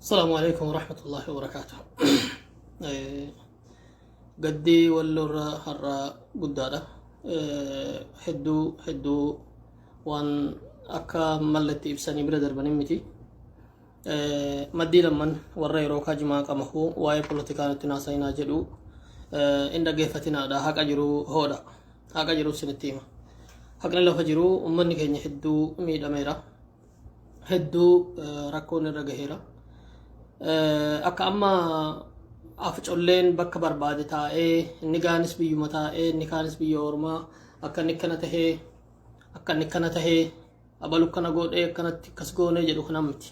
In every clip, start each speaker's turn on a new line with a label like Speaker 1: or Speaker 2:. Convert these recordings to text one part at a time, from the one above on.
Speaker 1: السلام عليكم ورحمة الله وبركاته. قدي واللورا هرا قدادة هدو وان أكا ملتي بساني برادر بنمتي مدي لمن ورّي روكا جماعة كمهو واي بوليتيكان تناسينا جدو إن دقيفتنا دا حق أجرو هودا حق أجرو سنتيما حق نلو فجرو أمني كيني هدو ميد أميرا هدو ركون الرقهيرا akka amma afcolleen bakka barbaade taa'ee inni gaanis biyyuma taa'ee inni kaanis biyya ormaa akka inni kana tahee abalu kana godhee akkanatti akkas goonee jedhu kana miti.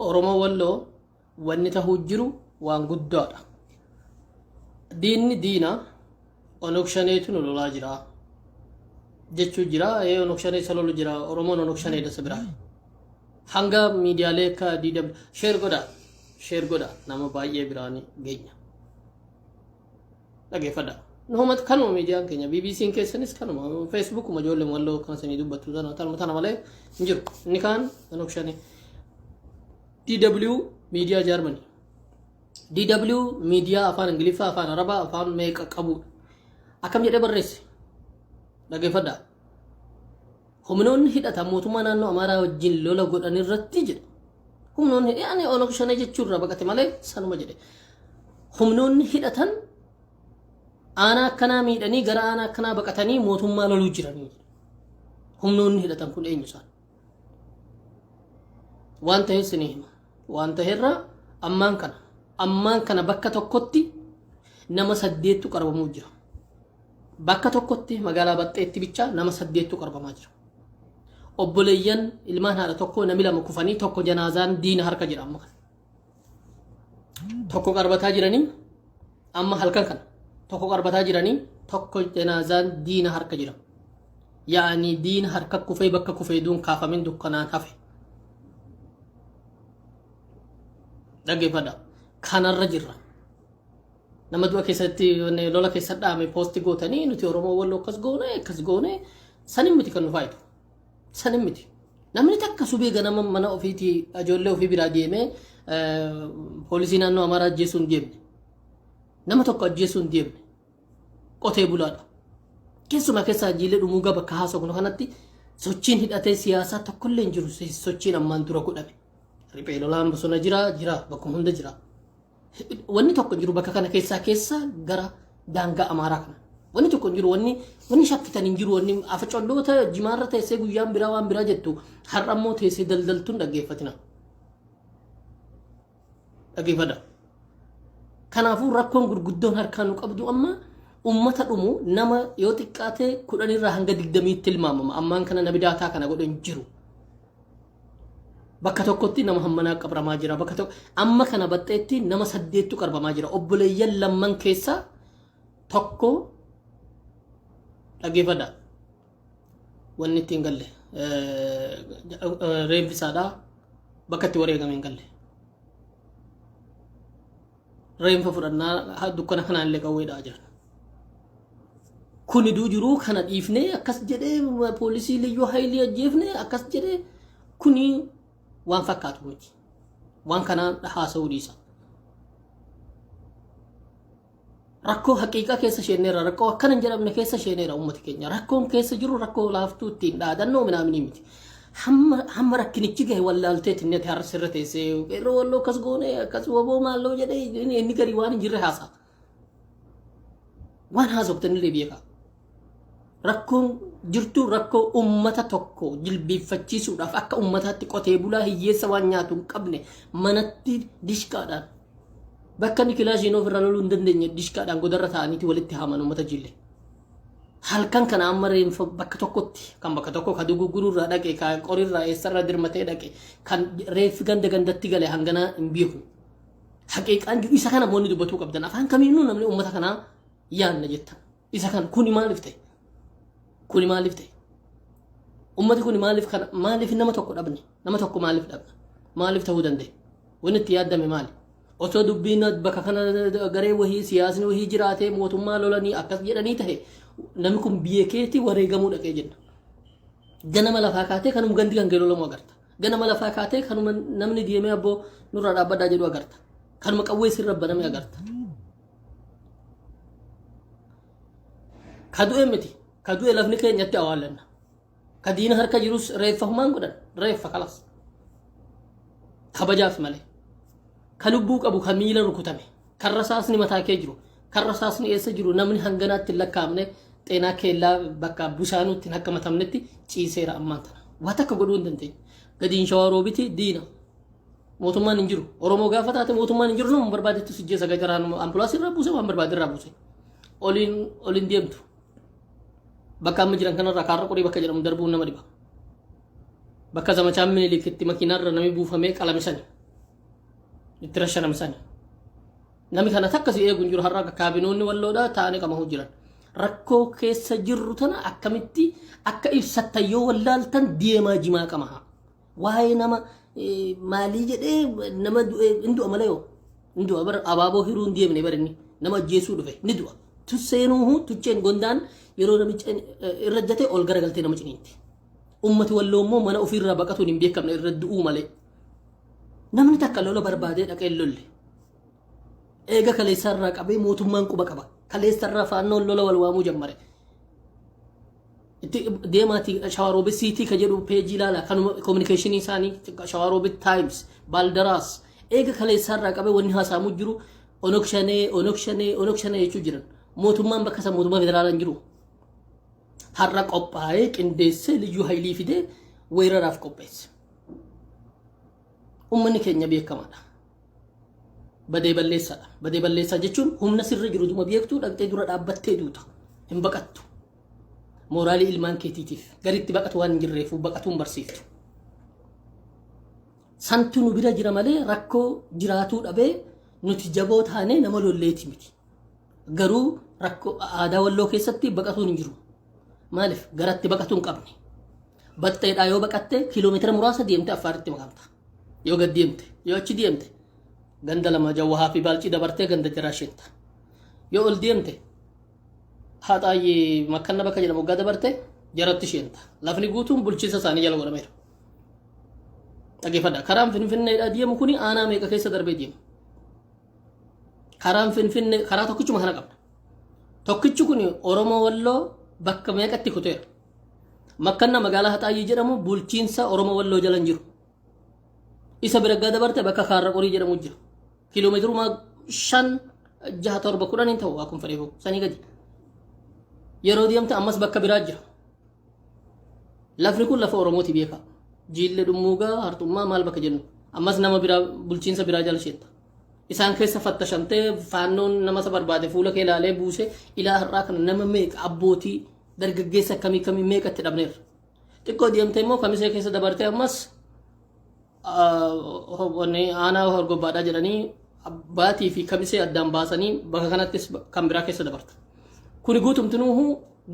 Speaker 1: Oromoo walloo wanni tahuu jiru waan guddaadha. Diinni diina onokshaneetu nu lolaa jira. Jechuu jira onokshanee salolu jira Oromoon onokshanee dasa biraa hanga miidiyaalee akka DW sheer godha nama baay'ee biraanii geenya dhageeffadha nuhumat kanuma miidiyaan keenya BBC'n keessanis kanuma Facebook uma ijoollee walloo kan sanii dubbattu tana malee hin jiru inni kaan onokshanee DW miidiyaa Germany DW miidiyaa afaan Ingiliffaa afaan Arabaa afaan meeqa qabu akkam jedhee barreesse dhageeffadha humnoonni hidhatan mootummaa naannoo Amaaraa wajjin lola godhan irratti jedhe humnoonni yaani onokshanee jechuurra baqate malee sanuma jedhe humnoonni hidhatan aanaa akkanaa miidhanii gara aanaa akkanaa baqatanii mootummaa loluu jiranii humnoonni hidhatan kun eenyu isaan waan ta'eef sinii hima waan ta'eerra ammaan kana bakka tokkotti nama 8tu qarabamuu jira bakka tokkotti magaalaa Baxxeetti bicha nama 8tu qarbamaa jira obboleeyyan ilmaan haadha tokko nami lama kufanii tokko janaazaan diina harka jira amma tokko qarbataa jiranii amma halkan kana tokko qarbataa jiranii tokko janaazaan diina harka jira yaani diina harka kufee bakka kufee duun kaafamin dukkanaan hafe dhageeffadha kanarra jirra nama du'a keessatti lola keessa dhaame poosti gootanii nuti Oromoo walloo akkas goone sanin miti kan nu faayidu sanin miti namni takka subii ganama mana ofiiti ijoollee ofii biraa deemee poolisii naannoo Amaaraa ajjeesuun deemne nama tokko ajjeesuun deemne qotee bulaadha keessumaa keessa ajiilee dhumuu gaba bakka haasofnu kanatti sochiin hidhatee siyaasaa tokkollee hin jiru sochiin ammaan dura godhame riphee lolaan bosona jira bakkuma hunda jira wanni tokko jiru bakka kana keessa gara daangaa Amaaraa kana wanni tokko jiru wanni shakkitan hin jiru wanni afacolloota jimaarra teessee guyyaan biraa waan biraa jettu har'a immoo teessee daldaltuun dhaggeeffatina dhaggeeffadha kanaafuu rakkoon gurguddoon harkaan nu qabdu amma ummata dhumu nama yoo xiqqaate 10 irraa hanga 20 tilmaamama ammaan kana nabi daataa kana godhan jiru bakka tokkotti nama hammanaa qabramaa jira bakka tokko amma kana Baxxeetti nama 8tu qarbamaa jira obboleeyyan lamman keessa tokko dhageeffadha wanni ittiin galle reenfisaadha bakka itti wareegame hin galle reenfa fudhannaa dukkana kanaan illee qawweedhaa jiran kuni duu jiruu kana dhiifnee akkas jedhee poolisii liyyuu haayilii ajjeefnee akkas jedhee kuni waan fakkaatu miti waan kanaan haasa'uu dhiisa rakkoo haqiiqaa keessa sheeneera rakkoo akkana hin jedhamne keessa sheeneera ummati keenya rakkoon keessa jiru rakkoo laaftuu ittiin dhaadannoo minaaminii miti hamma rakkinichi gahe wallaalteet inni har'a sirra teessee yeroo walloo akkas goone akkas waboo maalloo jedhee inni garii waan hin jirre haasa'a waan haasoftanillee beekaa rakkoon jirtu rakkoo ummata tokko jilbiiffachiisuudhaaf akka ummataatti qotee bulaa hiyyeessa waan nyaatu hin qabne manatti dishkaadhaan bakka ni kilaashiin ofirra loluu hin dandeenye dishkaadhaan godarra ta'aniiti walitti haaman ummata jille halkan kana amma reenfa bakka tokkotti kan bakka tokko ka duguguruurraa dhaqe ka qorirraa eessarra dirmatee dhaqe kan reeffi gandatti gale hanganaa hin beeku haqiiqaan isa kana moonni dubbatuu qabdan afaan kamiinuu namni ummata kanaa yaanna jettan isa kan kuni maaliif ta'e ummati kun maaliif nama tokko dhabne nama tokko maaliif dhabne maaliif ta'uu danda'e wanni itti yaaddame maali otoo dubbiin bakka kana garee wahii siyaasni wahii jiraatee mootummaa lolanii akkas jedhanii tahe namni kun biyya keetti wareegamuu dhaqee jenna ganama lafaa kaatee kanuma gandi kan geelolamu agarta ganama lafaa kaatee kanuma namni deemee abboo nurraa dhaabbadaa jedhu agarta kanuma qawwee sirra baname agarta kadu'e miti kadu'e lafni keenyatti awwaalanna kadiina harka jirus reeffa humaan godhan reeffa kalas kabajaaf malee kalubbuu qabu kamiila rukutame kan rasaasni mataa kee jiru kan rasaasni eessa jiru namni hanganaatti lakkaa'amne xeenaa keellaa bakka busaanutti akka matamnetti ciiseera ammaan tana waan takka godhuu hin dandeenye gadiin shawaa roobiti diina mootummaan hin jiru oromoo gaafa taate mootummaan hin jiru nama barbaadetti sijjeessa gajaraan ambulaasii irraa buuse waan barbaade irraa buuse oliin deemtu bakka amma jiran kanarraa kaarra qorii bakka jedhamu darbuun nama dhiba bakka zamachaan minilikkitti makiinaarra namni buufamee qalamisani itti rashanamsani namni kana takka si eeguun jiru har'a kaabinoonni walloodhaa taa'anii qamahu jiran rakkoo keessa jirru tana akkamitti akka ibsattan yoo wallaaltan deemaa jimaa qamaha waa'ee nama maalii jedhee nama hindu'a malee yoo hindu'a bara abaaboo hiruu hin deemne barinni nama ajjeesuu dhufe ni du'a tusseenuu tucheen gondaan yeroo namicha irra jate ol garagaltee nama ciniinti ummati walloo immoo mana ofiirraa baqatuun hin beekamne irra du'uu malee namni takka lola barbaadee dhaqee lolle eega kaleessarraa qabee mootummaan quba qaba kaleessarraa faannoon lola wal waamuu jammare itti deemaati shawaroobit siitii ka jedhu peejii ilaala kanuma kominikeeshinii isaanii shawaroobit taayims baaldaraas eega kaleessarraa qabee wanni haasa'amuu jiru onokshanee jechuu jiran mootummaan bakka isa mootummaa federaalaa hin jiru har'a qophaa'ee qindeessee liyyuu haylii fidee weeraraaf qopheesse ummanni keenya beekamaadha badee balleessadha badee balleessaa jechuun humna sirra jiru duma beektuu dhaqxee dura dhaabbattee duuta hin baqattu mooraalii ilmaan keetiitiif garitti baqatu waan hin jirreef baqatuun barsiiftu santu nu bira jira malee rakkoo jiraatuu dhabee nuti jaboo taanee nama lolleeti miti garuu rakkoo aadaa walloo keessatti baqatuun hin jiru maaliif garatti baqatuun qabne baxxeedhaa yoo baqatte kiiloomeetira muraasa deemte affaaritti makamta yoo gad deemte yoo achi deemte ganda lama jawwahaa fi baalcii dabartee ganda jaraa isheenta yoo ol deemte haxaayyee makkanna bakka jedhamu waggaa dabarte jaratti isheenta lafni guutuun bulchiinsa isaanii jala godhameera dhageeffadha karaan finfinneedhaa deemu kuni aanaa meeqa keessa darbee deema karaan finfinnee karaa tokkichuma kana qabna tokkichi kuni oromoo walloo bakka meeqatti kuteera makkanna magaalaa haxaayyee jedhamu bulchiinsa oromoo walloo jala hin jiru isa biraggaa dabarte bakka kaarra qorii jedhamu jira kiiloomeetiruma 5-6-7 10 ta'u akkuma fedheefu sanii gadi yeroo deemte ammas bakka biraa jira lafni kun lafa oromooti beeka jiille dhummuugaa hartummaa maal bakka jennu ammas nama biraa bulchiinsa biraa jala isheetta isaan keessa fattashamtee faannoon nama isa barbaade fuula kee ilaalee buuse ilaa har'aa kana nama meeqa abbootii dargaggeessa kamii meeqatti dhabneerra xiqqoo deemte immoo kamisee keessa dabartee ammas aanaa horgobbaadhaa jedhanii abbaatii fi kamisee addaan baasanii bakka kanattis kan biraa keessa dabarta kuni guutumtinuuhu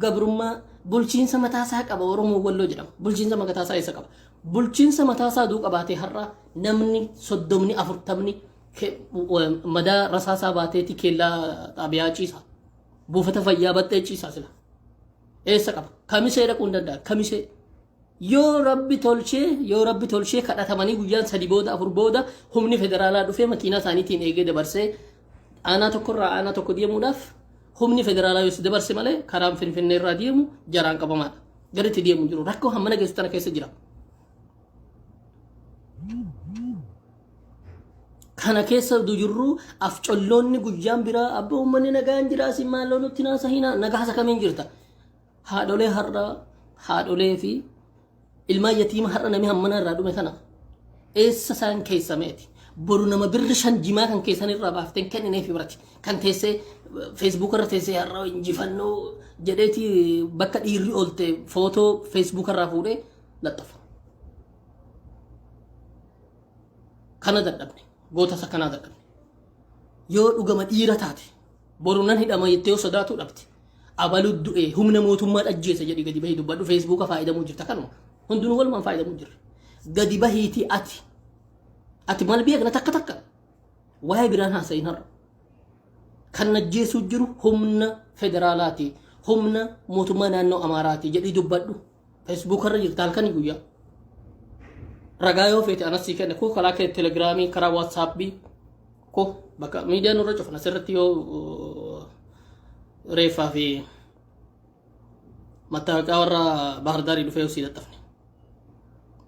Speaker 1: gabrummaa bulchiinsa mataasaa qaba oromoo walloo jedhama bulchiinsa mataasaa isa qaba bulchiinsa mataasaa duu qabaatee har'a namni 30-40 madaa rasaasaa baateeti keellaa xaabiyaa ciisa buufata fayyaa baxxee ciisaa sila eessa qaba kamisee dhaquu hin danda'a kamisee yoo rabbi tolchee kadhatamanii guyyaan 3-4 booda humni federaalaa dhufee makiinaa isaaniitiin eegee dabarsee aanaa tokkorraa aanaa tokko deemuudhaaf humni federaalaa yoo dabarse malee karaan finfinnee irraa deemu jaraan qabamaadha gaditti deemu jiru rakkoo hammana geessu tana keessa jira kana keessa jirru afcolloonni guyyaan biraa abba uummanni nagaan jira si maaloo nutti naasa hina nagaasa kamiin jirta haadholee fi ilmaa yatiima har'a namni hammana irraa dhume kana eessa isaan keessa meeti boru nama birri 5 jimaa kan keessan irraa baafteen kenninee fi birati kan teessee feesbuuk irra teessee har'a injifannoo jedheeti bakka dhiirri oolte footoo feesbuuk irraa fuudhee laxxafa kana dadhabne goota isa kanaa dadhabne yoo dhugama dhiira taate boru nan hidhama jettee yoo sodaatu dhabde abalu du'e humna mootummaa dhajjeessa jedhi gadi bahii dubbadhu feesbuuka faayidamuu jirta kanuma hundinuu walumaan faayidamuu jirre gadi bahiiti ati maal beekna takka waa'ee biraan haasa'iin har'a kan najjeessuu jiru humna federaalaati humna mootummaa naannoo amaaraati jedhii dubbadhu Facebook irra jirta halkanii guyyaa ragaa yoo feete anas sii kenne koo karaa kee telegiraamii karaa waatsaappii koo bakka miidiyaan irra cufan asirratti yoo reeffaa fi mattaaqaa warra Bahar Daarii dhufee usii laxxafne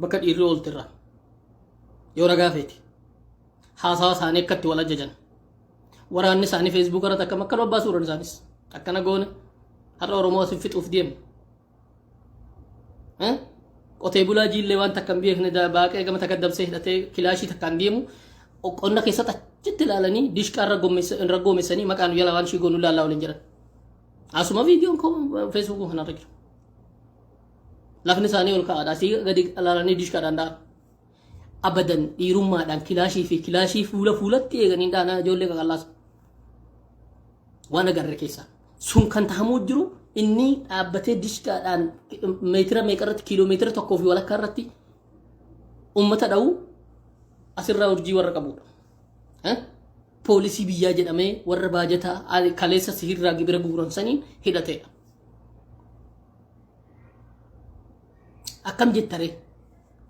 Speaker 1: bakka dhiirri ooltirra yoo ragaa feete haasawa isaanii akkatti wal ajjajan waraanni isaanii Facebook irratti akkam akka babbaa suuraan isaanis akkana goone har'a Oromoo asii fixuuf deemu qotee bulaa jiillee waan takkan beekne baaqee gama takka dabsee hidhatee kilaashii takkaan deemu qonna keessatti achitti ilaalanii dishqaa irra goomessanii maqaan yala waan shii goonu ilaallaa waliin jiran asuma viidiyoon koo Facebook kanarra jiru lafni isaanii ol ka'aadha asii gadi ilaalanii dishqaadhaan dhaan abadan dhiirummaadhaan kilaashii fuulatti eeganii dhaanaa ijoollee qaqallaasa waan agarre keessaa sun kan tahamuu jiru inni dhaabbatee dishqaadhaan meetira meeqarratti kiiloomeetira tokkoo fi walakkaa irratti ummata dha'u asirraa urjii warra qabudha. Poolisii biyyaa jedhamee warra baajataa kaleessa sihirraa gibira guuransaniin hidhateedha. Akkam jettaree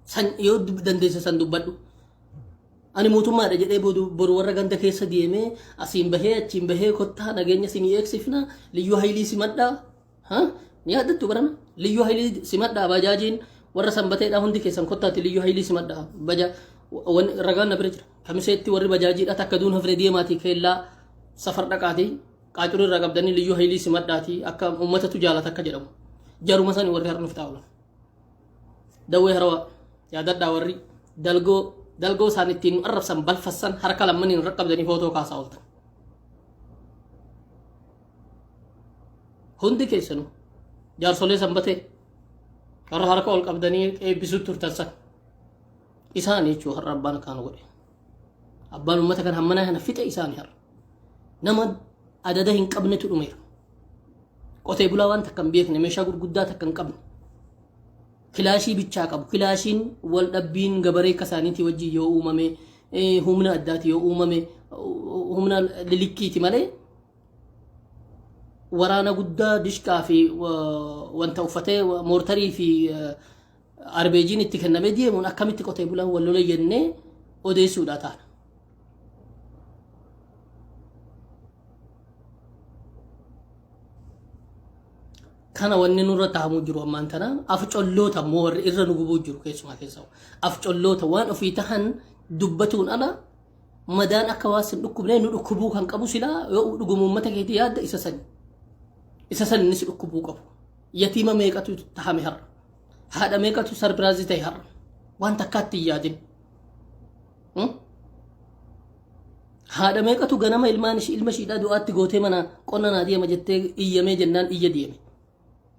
Speaker 1: san yoo dandeessa san dubbadhu. Ani mootummaadha jedhee boru warra ganda keessa deemee asiin bahee achiin bahee kottaa nageenya sinii eegsifna liyyuu haylii simadhaa ni yaadattu barana liyyuu haylii simadhaa bajaajiin warra sanbateedha hundi keessan kottaatti liyyuu haylii simadhaa ragaan na bira jira kamiseetti warri bajaajiidha takka duun hafne deemaati keellaa safar dhaqaati qaacuruu irraa qabdanii liyyuu haylii simadhaati akka ummatatu jaalata akka jedhamu jaruma sanii warri harnuuf taa'ulan dawwee harawaa yaadadhaa warri dalgoo isaan ittiin arrabsan balfassan harka lammaniin irra qabdanii footoo kaasaa ooltan hundi keessanuu jaarsolee sanbatee warra harka ol qabdanii eebbisuu turtan san isaanii jechuu har'a abbaan akkaan godhe abbaan uummata kan hammanaa kana fixe isaanii har'a nama adada hin qabnetu dhumeera qotee bulaa waan takka hin beekne meeshaa gurguddaa takka hin qabne kilaashii bichaa qabu kilaashiin wal dhabbiin gabaree akka isaaniitii wajjin yoo uumame humna addaati yoo uumame humna lilikkiiti malee waraana guddaa dishqaa fi wanta uffatee moortarii fi arbeejiin itti kennamee deemuun akkamitti qotee bulaan wal lola jennee odeessuudha taana. Kana wanni nurra taa'amuu jiru ammaan tana afcolloota immoo warri irra nu gubuu jiru keessumaa keessaa afcolloota waan ofii tahan dubbatuun ala madaan akka waan sin dhukkubnee nu dhukkubuu kan qabu silaa yoo dhugumu uummata keetii yaadda isa san innis dhukkubuu qabu yatiima meeqatu tahame har'a haadha meeqatu sarpiraazii ta'e har'a waan takkaatti hin yaadin haadha meeqatu ganama ilma ishiidhaa du'aatti gootee mana qonna naa deema jettee iyyamee jennaan iyya deeme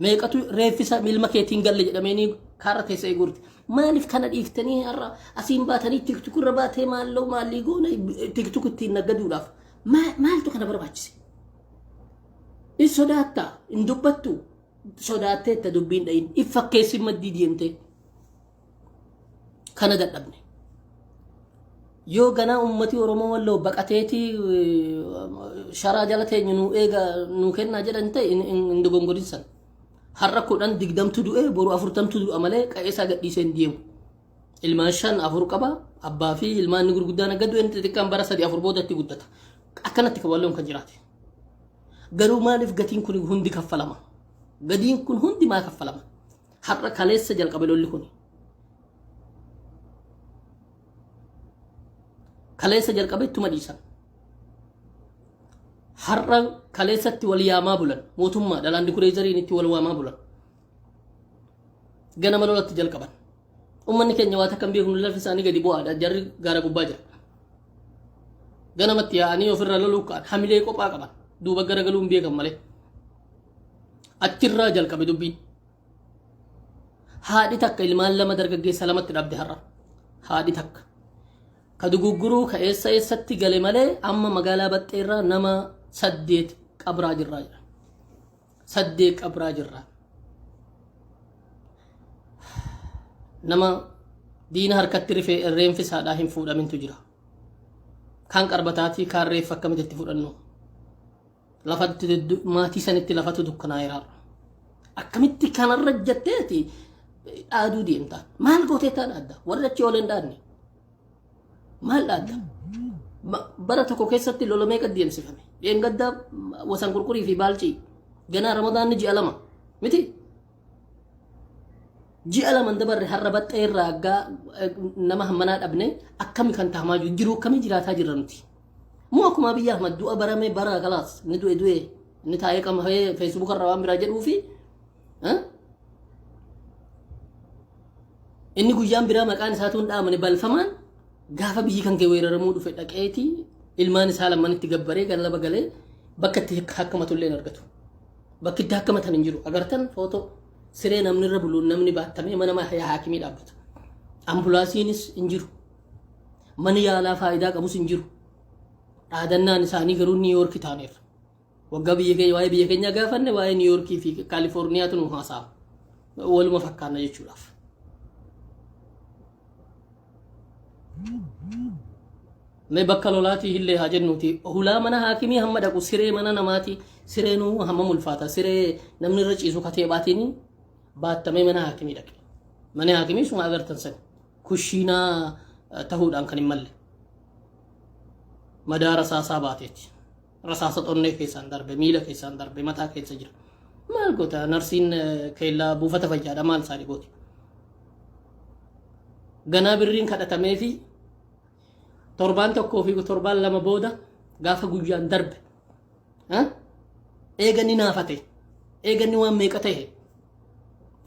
Speaker 1: meeqatu reeffisa ilma keetiin galle jedhameenii kaarra teessa eeguurti maaliif kana dhiiftanii har'a asiin baatanii tiktukurra baatee maalloo maallii goona tiktuk ittiin naggaduudhaaf maaltu kana barbaachise in sodaattaa in dubbattu sodaatteetta dubbiin dhayin if fakkeessi maddii deemte kana dadhabne yoo ganaa ummati Oromoo walloo baqateetii sharaa jala teenyu nu eega nu kennaa jedhan ta'e in dogongorinsan har'a kudhan digdamtu du'e boru afurtamtu du'a malee qa'eesaa gadhiisee hin deemu ilmaan shan afur qaba abbaa fi ilmaan ni gurguddaan akka du'e xixiqqaan bara 3-4 boodatti guddata akkanatti kaballoon kan jiraate garuu maaliif gatiin kun hundi kaffalama gadiin kun hundi maa kaffalama har'a kaleessa jalqabe lolli kun kaleessa jalqabe ittuma dhiisan har'a kaleessatti wal yaamaa bulan mootummaa dhalaandi kureezariin itti wal waamaa bulan ganama lolatti jalqaban ummanni keenya waa takkan beeknu lafi isaanii gadi bu'aadha jarri gaara gubbaa jira ganamatti yaa'anii ofirra loluu ka'an hamilee qophaa qaban duuba garagaluun beekan malee achirraa jalqabe dubbiin haadhi takka ilmaan lama dargaggeessa lamatti dhabde har'a haadhi takka ka dugugguruu ka eessatti gale malee amma magaalaa baxxeerraa nama 8 qabraa jirraa jira 8 qabraa jirraa nama diina harkatti reenfisaadhaa hin fuudhamintu jira kan qarbataatii kaan reeffa akkamitti itti fudhannu lafatti maatii sanitti lafatu dukkanaa jira akkamitti kanarra jetteeti dhaaduu deemtaa maal gootee taan adda warra achi oolan dhaadne maal dhaadda bara tokko keessatti lola meeqa deemsifame dheengaddaa wasan qurqurii fi baalchii ganaa ramadaanni ji'a lama miti ji'a lama dabarre har'a baxxee irraa aggaa nama hammanaa dhabne akkami kan taamaa jiru akkami jiraataa jirra nuti moo akkuma biyya Ahmad du'a barame bara kalaas ni du'e ni taa'ee qama Facebook irraa waan biraa jedhuu fi inni guyyaan biraa maqaan isaatuun dhaamane balfamaan gaafa biyyi kan kee weeraramuu dhufe dhaqeeti ilmaan isaa lamanitti gabbaree galaba galee bakka itti hakkamatullee hin argatu bakki itti hakkamatan hin jiru agartan footoo siree namni irra buluun namni baattamee mana haakimii dhaabbata ambulaansiinis hin jiru mani yaalaa faayidaa qabus hin jiru dhaadannaan isaanii garuu niiyoorki taaneera waggaa waa'ee biyya keenyaa gaafanne waa'ee niiyoorkii fi kaalifoorniyaatu nu haasa'a waluma fakkaanna jechuudhaaf mee bakka lolaatii illee haa jennuuti hulaa mana haakimii hamma dhaqu siree mana namaati sireenuu hamma mulfaata siree namni irra ciisu katee baatiin baattamee mana haakimii dhaqe mana haakimii suma agartan san kushiinaa ta'uudhaan kan hin malle madaa rasaasaa baateeti rasaasa xonnee keessaan darbe miila keessaan darbe mataa keessa jira maal goota narsiin keellaa buufata fayyaadha maal isaanii gooti ganaa birriin kadhatamee fi torbaan tokkoo fi torbaan lama booda gaafa guyyaan darbe eeganni naafate eeganni waan meeqa ta'e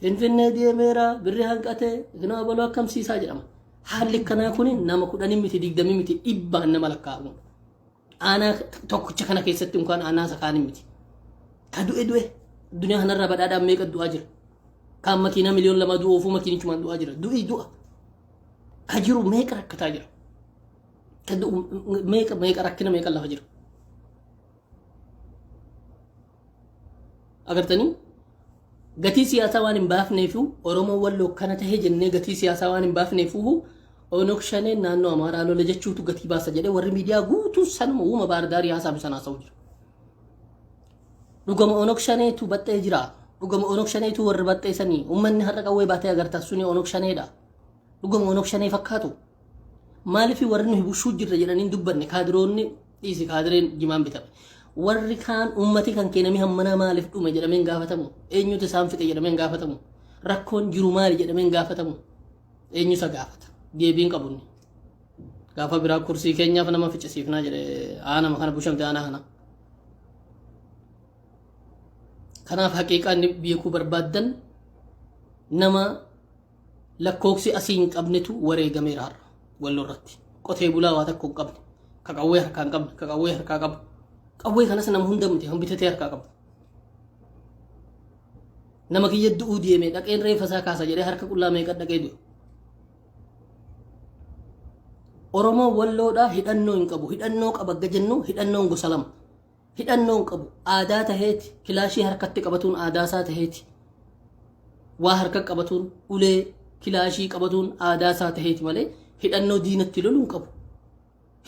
Speaker 1: finfinnee deemeera birri hanqate gnaa baloo akkamsiisaa jedhama haalli kanaa kun nama 10 miti 20 miti dhibbaan nama lakkaa'amu aanaa tokkicha kana keessatti unkaan aanaa sakaan miti ka du'e duniyaa kanarraa badhaadhaan meeqa du'aa jira kaan makiinaa miliyoon 2 du'uu fi makiinichumaan du'aa jira du'a ka jiru meeqa rakkataa jira meeqa rakkina meeqa lafa jira agartanii gatii siyaasaa waan hin baafneefu oromoo walloo kana tahee jennee gatii siyaasaa waan hin baafneefu onok shanee naannoo amaaraa lola jechuutu gatii baasa jedhee warri miidiyaa guutuu sanuma uuma baardaarii haasaam sanaa sa'u jira dhugama onok shaneetu baxxee jira dhugama onok shaneetu warri baxxeessanii uummanni har'a qawwee baatee agartaa suni onok shaneedha dhugama onok shanee fakkaatu maaliif warri nuyi bushuu jirra jedhanii dubbanne kaadiroonni dhiisi kaadireen jimaan bitame warri kaan ummati kan keenami hammana maaliif dhume jedhameen gaafatamu eenyutu isaan fixe jedhameen gaafatamu rakkoon jiru maali jedhameen gaafatamu eenyusa gaafata deebiin qabunni gaafa biraa kursii keenyaaf nama ficcisiifnaa jedhe aanama kana bushamte aanaa kana kanaaf haqiiqaan beekuu barbaaddan nama lakkooksi asii hin qabnetu wareegameera har'a walloo irratti qotee bulaa waa takko hin qabne ka qawwee harkaa hin qabne ka qawwee harkaa qabu qawwee kanas nama hunda miti hambitatee harkaa qabu nama kiyya du'uu deeme dhaqeen reeffa isaa kaasa jedhee harka qullaa meeqa dhaqee du'e oromoo walloodhaa hidhannoo hin qabu hidhannoo qaba gajennu hidhannoon gosa lama hidhannoo hin qabu aadaa taheeti kilaashii harkatti qabatuun aadaa isaa taheeti waa harka qabatuun ulee kilaashii qabatuun aadaa isaa taheeti malee hidhannoo diinatti lolu hin qabu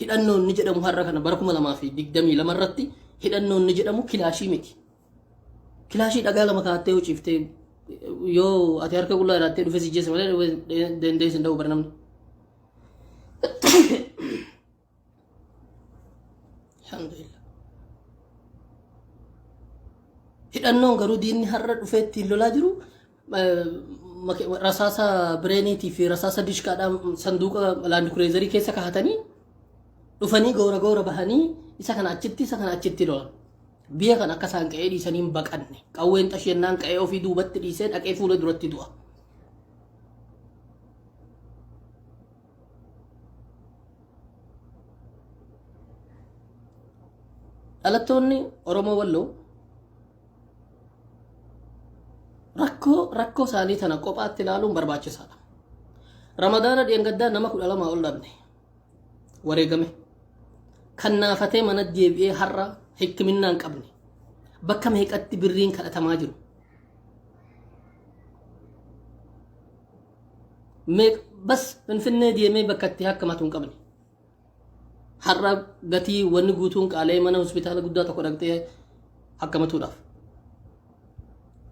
Speaker 1: hidhannoo inni jedhamu har'a kana bara 2022 irratti hidhannoo inni jedhamu kilaashii miti kilaashii dhagaa lama kaattee yoo ciiftee yoo ati harka qullaa irraattee dhufe si jeessa malee dandeessin ta'uu bara namni alhamdulillah hidhannoon garuu diinni har'a dhufee ittiin lolaa jiru rasaasa bireeniitii fi rasaasa dishkaadhaan sanduuqa laandi kureezarii keessa kaa'atanii dhufanii goora bahanii isa kana achitti lolan biyya kan akka isaan qa'ee dhiisanii hin baqanne qawween xashennaan qa'ee ofii duubatti dhiisee dhaqee fuula duratti du'a dhalattoonni oromoo walloo rakkoo isaanii tana kophaatti ilaaluun barbaachisaadha ramadaana dheengaddaa nama 12 ol dhabne wareegame kan naafatee mana deebi'ee har'a hikkiminaa hin qabne bakka meeqatti birriin kadhatamaa jiru bas finfinnee deemee bakka itti hakkamatu hin qabne har'a gatii wanni guutuun qaalee mana hospitaala guddaa tokko dhaqxee hakkamatuudhaaf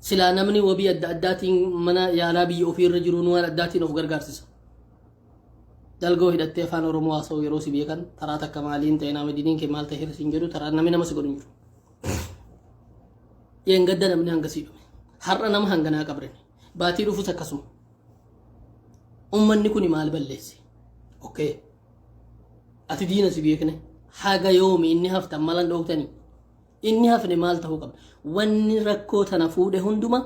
Speaker 1: silaa namni wabii adda addaatiin mana yaalaa biyya ofiirra jiru waan addaatiin of gargaarsisa. Dalgoo hidhattee afaan Oromoo haasa'u yeroo si beekan taraa takka maaliin ta'e nama diniin kee maal ta'e hir'isiin jedhu taraa namni nama si godhu jiru. Yeengadda namni hangasii dhume. Har'a nama hanganaa qabrani. Baatii dhufus akkasuma. Ummanni kuni maal balleesse? Okay. Ati diina si beekne haga yoomi inni haftan malan dhooktanii. Inni hafne maal ta'uu qaba? Wanni rakkoo tana fuudhe hunduma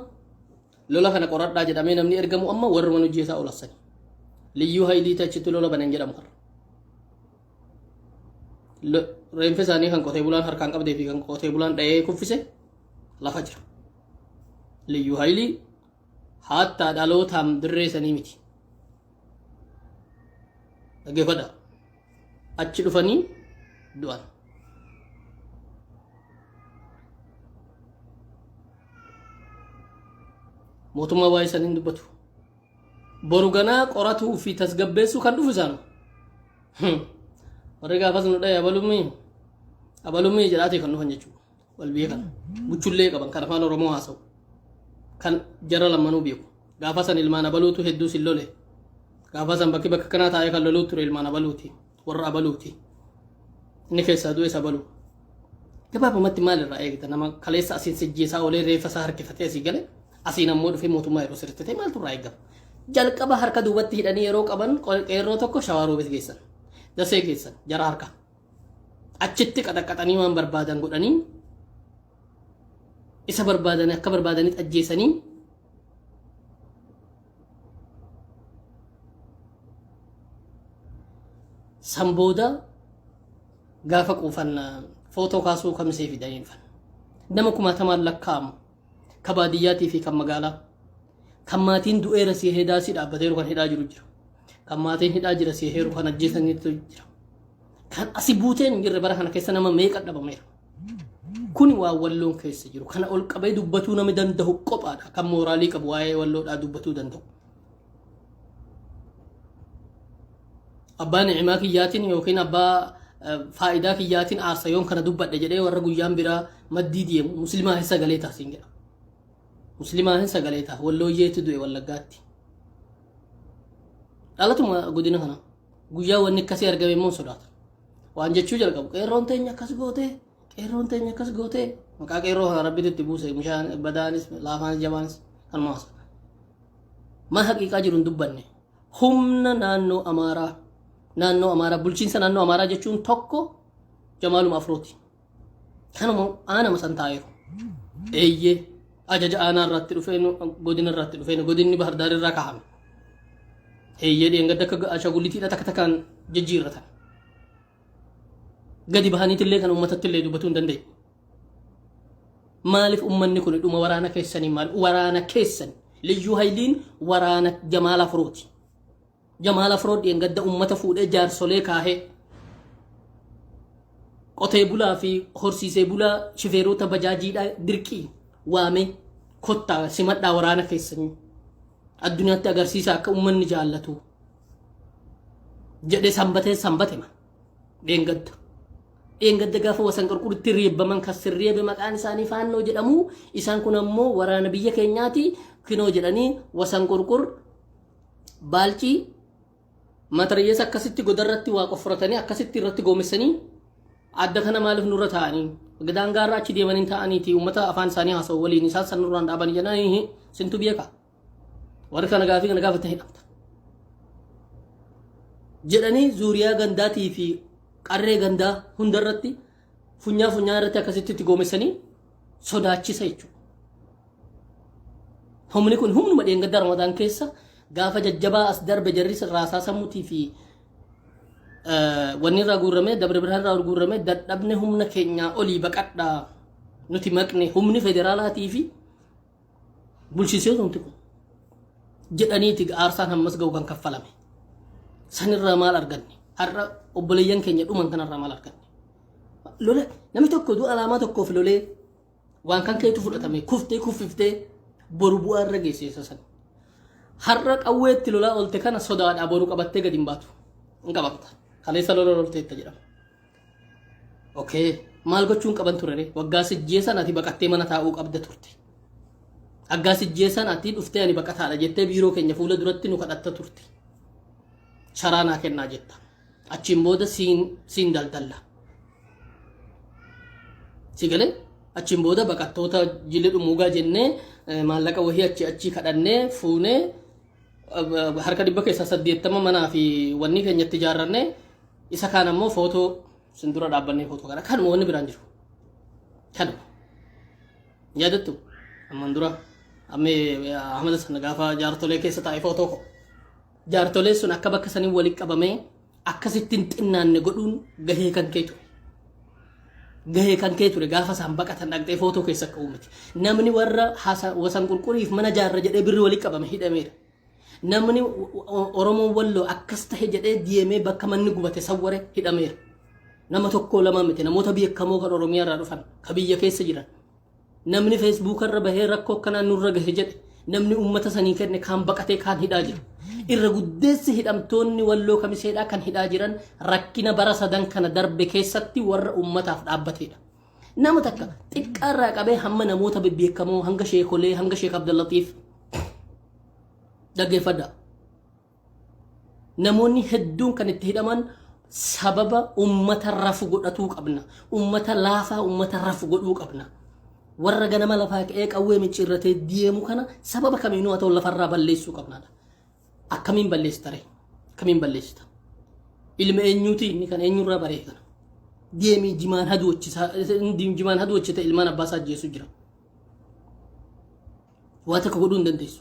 Speaker 1: lola kana qoradhaa jedhamee namni ergamu amma warra mana hojjeesaa olassani. Liyyuu haylii tachitti lola banan jedhamu har'a. Reenfa isaanii kan qotee bulaan harkaan qabdee fi kan qotee bulaan dha'ee kuffise lafa jira. Liyyuu haylii hatta dhalootaan dirree sanii miti. Dhaggeeffadha. Achi dhufanii du'an. Mootummaa waa'ee saniin dubbatu. Boru ganaa qoratuu fi tasgabbeessuu kan dhufu isaan. Warri gaafas nu dha'e abalummii jedhaatee kan dhufan jechuudha. Wal beekan. Buchullee qaban kan afaan Oromoo haasa'u. Kan jara lammanuu beeku. Gaafasan ilmaan abaluutu hedduu sin lole. Gaafasan bakka kanaa taa'ee kan loluu ture ilmaan abaluuti. Warra abaluuti. Inni keessaa du'e isa abaluu. Gabaabumatti maal irraa eegita nama kaleessa asiin sijjiisaa olee reeffa isaa harkifatee asii gale. Asiin ammoo dhufee mootummaa yeroo sirriitti ta'e maaltu irraa eegama? Jalqaba harka duubatti hidhanii yeroo qaban qeerroo tokko shawaaroobis geessan. Dasee geessan jara harka. Achitti qaxaqaxanii waan barbaadan godhanii isa barbaadan akka barbaadanitti ajjeesanii sambooda gaafa quufan footoo kaasuu kamisee fidanii dhufan. Nama kumaatamaan lakkaa'amu ka baadiyyaatii fi kan magaalaa kan maatiin du'eera si hedaa si dhaabbateeru kan hidhaa jiru jira. Kan maatiin hidhaa jira si heeru kan ajjeesaniitu jira. Kan asi buuteen hin jirre bara kana keessa nama meeqa dhabameera. Kuni waa walloon keessa jiru. Kana ol qabee dubbatuu namni danda'u qophaadha. Kan mooraalii qabu waa'ee walloodhaa dubbatuu danda'u. Abbaan ni'imaa kiyyaatiin yookiin abbaa faayidaa kiyyaatiin aarsa yoon kana dubbadhe jedhee warra guyyaan biraa maddii deemu muslimaa hin sagalee taasiin jedha. Muslimaa hin sagalee ta'a wallooyyeetu du'e wallaggaatti. Dhalatuma godina kana guyyaa wanni akkasii argame immoo sodaata. Waan jechuu jalqabu qeerroon teenya akkas gootee qeerroon teenya akkas gootee maqaa qeerroo kana rabbitu itti buuse bishaan badaanis laafaanis jabaanis kan maasa. Maa haqiiqaa jiru hin dubbanne humna naannoo Amaaraa bulchiinsa naannoo Amaaraa jechuun tokko Jamaaluma Afrooti. Kanuma aanama san taa'eeru. Eeyyee ajaja aanaa irratti dhufeen godina irratti dhufeen godinni Bahardaar irraa kaahame. Eeyyee dheengadda akka ashagulitiidha takka takkaan jijjiirratan. Gadi bahaniitillee kan uummatattillee dubbatuu hin dandeenye. Maaliif uummanni kun dhuma waraana keessanii maal waraana keessan liyyuu hayliin waraana Jamaal Afrooti. Jamaal Afroot dheengadda uummata fuudhee jaarsolee kaahee qotee bulaa fi horsiisee bulaa shifeerota bajaajiidhaa dirqii waamee kottaa simadhaa waraana keessanii addunyaatti agarsiisa akka uummanni jaallatu jedhee sanbatema dheengadda gaafa wasan qurquritti reebbaman kan sirreebe maqaan isaanii faannoo jedhamu isaan kun ammoo waraana biyya keenyaati kinoo jedhanii wasan qurqur baalcii matariyyees akkasitti godarratti waa qofratanii akkasitti irratti goomessanii adda kana maaliif nurra ta'anii gadaan gaarra achi deemanii ta'aniiti uummata afaan isaanii haasa'u waliin isaan san nurraan dhaabanii jedhanii sintu beeka warri kana gaafii kana gaafatan hidhamta jedhanii zuuriyaa gandaatii fi qarree gandaa hundarratti funyaa irratti akkasitti itti goomessanii sodaachisa jechuudha. Humni kun humnuma dheengadda Ramadaan keessa gaafa jajjabaa as darbe jarri raasaa sammuutii fi wanni irraa guurramee dabre biraan irraa guurramee dadhabne humna keenyaa olii baqadhaa nuti maqne humni federaalaatii fi bulchiinsonni kun jedhaniiti aarsaan hammas ga'u kan kaffalame. Sanirraa maal arganne? Har'a obboleeyyan keenya dhuman kanarraa maal arganne? Lola namni tokko du'a alaamaa tokkoof lolee waan kan keetu fudhatame kuffiftee boru bu'aa irra geessisa san. Har'a qawweetti lolaa oolte kana sodaadhaa boru qabattee gadi hin baatu. Hin qabamta. Kaleessa lola lolteetta jedhama. Okay, maal gochuun qaban turere? Waggaa sijjee sanatti baqattee mana taa'uu qabda turte. Aggaas ijjeessan ati dhuftee ani baqataadha jettee biiroo keenya fuula duratti nu kadhatta turte. Sharaa naa kennaa jetta. Achiin booda siin daldalla. Sigalee achiin booda baqattoota jilli dhumuugaa jennee maallaqa wahii achi kadhannee fuunee harka 180 manaa fi wanni keenyatti ijaarrannee isa kaan ammoo footoo sindura dhaabbannee footoo kana kan wanni biraan jiru. Kan yaadattu amman dura ammee Ahmad sana gaafa jaartolee keessa taa'ee footoo ko. Jaartolee sun akka bakka sanii walitti qabamee akkasittiin xinnaanne godhuun gahee kan kee ture. Gahee kan kee ture gaafa isaan baqatan dhaqxee footoo keessa akka uumate. Namni warra wasan qulqulliif mana jaarra jedhee birri walitti qabame hidhameera. Namni Oromoon Walloo akkas tahe jedhee diimee bakka manni gubate sawware hidhameera. Nama tokko lama miti namoota beekamoo kan Oromiyaa irraa dhufan ka biyya keessa jiran. Namni Facebook irra bahee rakkoo akkanaa nurra gahe jedhe namni uummata sanii kenne kaan baqatee kaan hidhaa jira. Irra guddeessi hidhamtoonni Walloo Kamiseedhaa kan hidhaa jiran rakkina bara sadan kana darbe keessatti warra uummataaf dhaabbateedha. Nama takka xiqqaarraa qabee hamma namoota bebbeekamoo hanga Sheekolee hanga Sheek Abdallatiif dhaggeeffadha. Namoonni hedduun kan itti hidhaman sababa uummata rafu godhatuu qabna. Uummata laafaa uummata rafu godhuu qabna. Warra ganama lafaa qe'ee qawwee micciirratee deemu kana sababa kamiinuu haa ta'u lafarraa balleessuu qabnaadha. Akkamiin balleessita ree? Akkamiin balleessita? Ilma eenyuuti inni kan eenyurraa baree kana? Deemii jimaan hadu hojjete ilmaan abbaasaa ajjeessu jira. Waa takka godhuu hin dandeessu.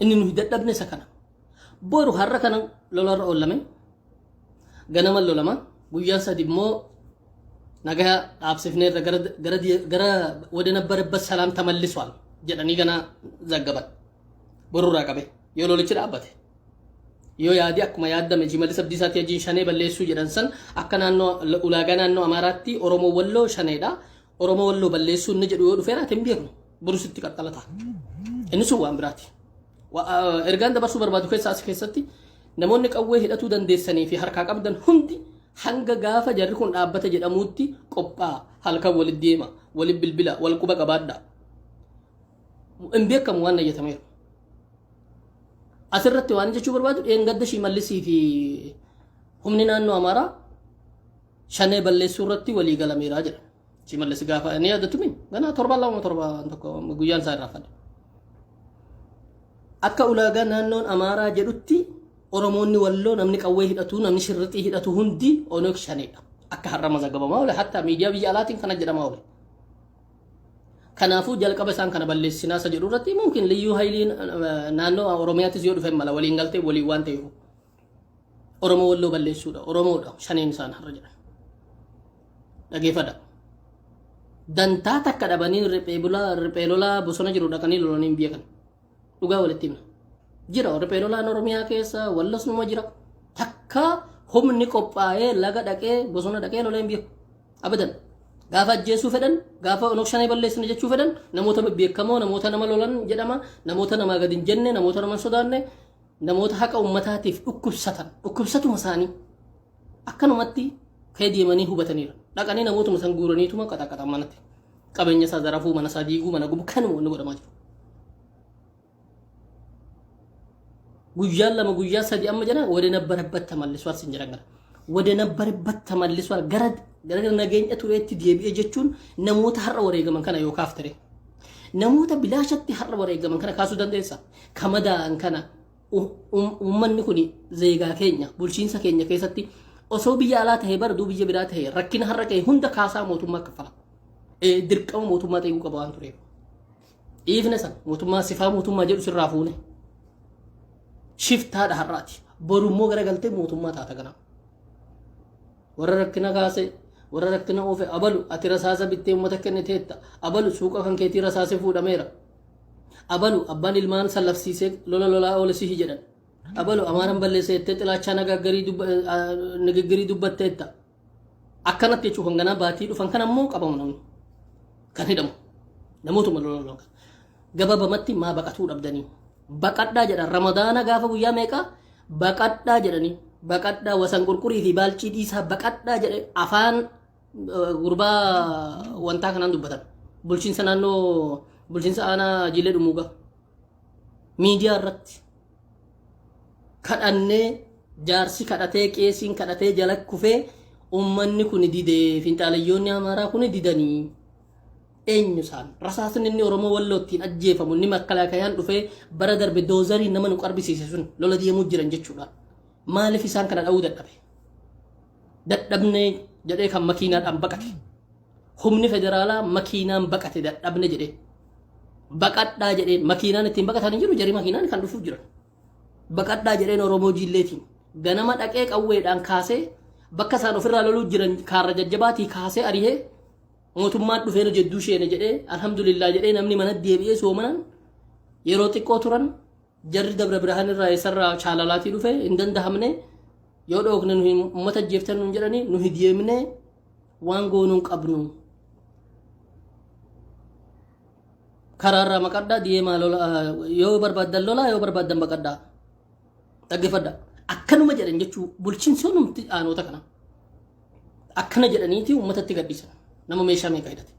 Speaker 1: Inni nuyi dadhabne isa kana. Boru har'a kana lolarra oollame ganama lolama guyyaan sadi immoo nagaa dhaabsifneerra gara wada nabbarebat salaam tamalliswal jedhanii gana zaggaban. Borurraa qabe yoo lolichi dhaabbate yoo yaadi akkuma yaaddame Shimallis Abdiisaatti ajiin shanee balleessuu jedhan san akka naannoo ulaagaa naannoo Amaaraatti Oromoo Walloo shaneedha. Oromoo Walloo balleessuu inni jedhu yoo dhufeera hin beeknu burusitti qaxxalata. Inni sun waan biraati. Ergaan dabarsuu barbaadu keessatti namoonni qawwee hidhatuu dandeessanii fi harkaa qabdan hundi hanga gaafa jarri kun dhaabbata jedhamuutti qophaa halkan walit deema walit bilbila wal quba qabaadha. Hin beekamu waan nayyatameeru. Asirratti waan jechuu barbaadu dheengadda Shimallisii fi humni naannoo Amaaraa shanee balleessuu irratti walii galameeraa jedha. Shimallis gaafa ni yaadatumi ganaa 7 tokko guyyaan isaa irraa fadha. Akka ulaagaa naannoon Amaaraa jedhutti Oromoonni Walloo namni qawwee hidhatu namni shirrixii hidhatu hundi Onog shaneedha. Akka har'a mazagabamaa oole hatta miidiyaa biyya alaatiin kana jedhamaa oole. Kanaafuu jalqaba isaan kana balleessinaa isa jedhu irratti mumkin liyyuu hayliin naannoo Oromiyaattis yoo dhufe mala waliin galtee waliin waan ta'eef Oromoo Walloo balleessuudha Oromoodha shaneen isaan har'a jedhan. Dhageeffadha. Dantaa takka dhabanii riphee lolaa bosona jiru dhaqanii lolanii biyya kana. Dhugaa walitti himna. Jira riphee lolaan Oromiyaa keessa Wallos numa jira. Takka humni qophaa'ee laga dhaqee bosona dhaqee loleen biyya. Abadan. Gaafa ajjeesuu fedhan gaafa Onog shanee balleessina jechuu fedhan namoota beekamoo namoota nama lolan jedhama namoota nama gadi hin jenne namoota nama sodaanne namoota haqa uummataatiif dhukkubsatuma isaanii akkanumatti kee deemanii hubataniira. Dhaqanii namootuma san guuraniituma qaxaqaxan manatti qabeenya isaa zarafuu mana isaa diiguu mana gubu kanuma wanni godhamaa jiru. Guyyaan lama guyyaa sadi amma jedhan wade nabbarebat tamalliswaal sin jedhan gara wade nabbarebat tamalliswaal gara nageenya tureetti deebi'ee jechuun namoota har'a wareegaman kana yoo kaaftare namoota bilaashatti har'a wareegaman kana kaasuu dandeessa kamadaan kana uummanni kun zeegaa keenya bulchiinsa keenya keessatti osoo biyya alaa tahee barduu biyya biraa tahee rakkina har'a ka'e hunda kaasaa mootummaa kaffala dirqama mootummaa ta'uu qaba waan tureef dhiifne san mootummaa sifaa mootummaa jedhu sirraa fuune shiftaadha har'aati borummoo garagaltee mootummaa taata kana warra rakkina kaase warra rakkina oofe abalu ati rasaasa bittee uummata kenniteetta abalu suuqa kan keetii rasaase fuudhameera abalu abbaan ilmaan sallafsiisee lolaa oolesii jedhan abalu amaaran balleessee jettee xilaachaa nagaggarii dubbatteetta akkanatti jechuun kan ganaa baatii dhufan kan ammoo qabamu namni kan hidhamu namootuma lolaa gabaabamatti maa baqatuu dhabdanii baqadhaa jedhan ramadaana gaafa guyyaa meeqa baqadhaa jedhanii baqadhaa wasan qurqurii fi baalchii dhiisaa baqadhaa jedhe afaan gurbaa wantaa kanaan dubbatan bulchiinsa naannoo bulchiinsa aanaa Jilee Dhumuugaa miidiyaa irratti kadhannee jaarsi kadhatee qeesiin kadhatee jala kufee ummanni kun didee finxaalayyoonni amaaraa kun didanii eenyu isaan rasaasni inni Oromoo Walloottiin ajjeefamu inni makkalaakayaan dhufee bara darbe doozarii nama nu qarbisiise sun lola deemuu jiran jechuudha. Maaliif isaan kana dha'uu dadhabne jedhee kan makiinaadhaan baqate humni federaalaa makiinaan baqate dadhabne jedhee baqadhaa jedhee makiinaan ittiin baqatan jiru jarii makiinaan kan dhufuuf jiran baqadhaa jedheen Oromoo Jilleetiin ganama dhaqee qawweedhaan kaasee bakka isaan ofirraa loluu jiran kaarra jajjabaatii kaasee arihee mootummaan dhufee jedduu sheene jedhee alhamdulillah jedhee namni mana deebi'ee soomanan yeroo xiqqoo turan jarri Dabra Birhaan irraa eessarraa chaalalaatii dhufe hin dandahamne yoo dhookne nu uummata jeeftan nu jedhanii nu hideemne waan goonuu qabnu karaarraa maqaddaa deemaa lola yoo barbaaddan lola yoo barbaaddan baqaddaa dhaggeeffadha akkanuma jedhan jechuu bulchiinsi hundumti aanota kana akkana jedhaniiti uummatatti gadhiisan nama meeshaa meeqa hidhate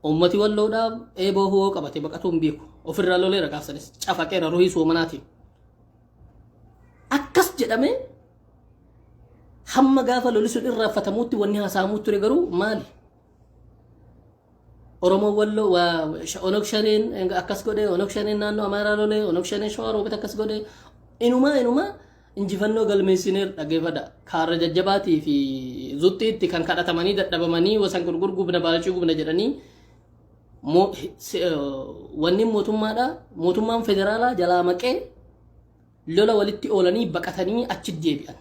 Speaker 1: ummati Walloodhaa eeboo huwoo qabate baqatuun beeku ofirraa loleera gaafsanis cafaqeera ruhii soomanaatiin akkas jedhame hamma gaafa loli sun irraanfatamuutti wanni haasa'amuu ture garuu maali Oromoo Walloo Onok Shaneen akkas godhe Onok Shaneen naannoo Amaaraa lolee Onok Shaneen Shawaa Roobit akkas godhe inuma injifannoo galmeessineer dhaggeeffadha kaarra jajjabaatii fi zuxxiitti kan kadhatamanii dadhabamanii wasan gurgurgubna baalchii gubna jedhanii wanni mootummaan federaalaa jalaa maqee lola walitti oolanii baqatanii achi deebi'an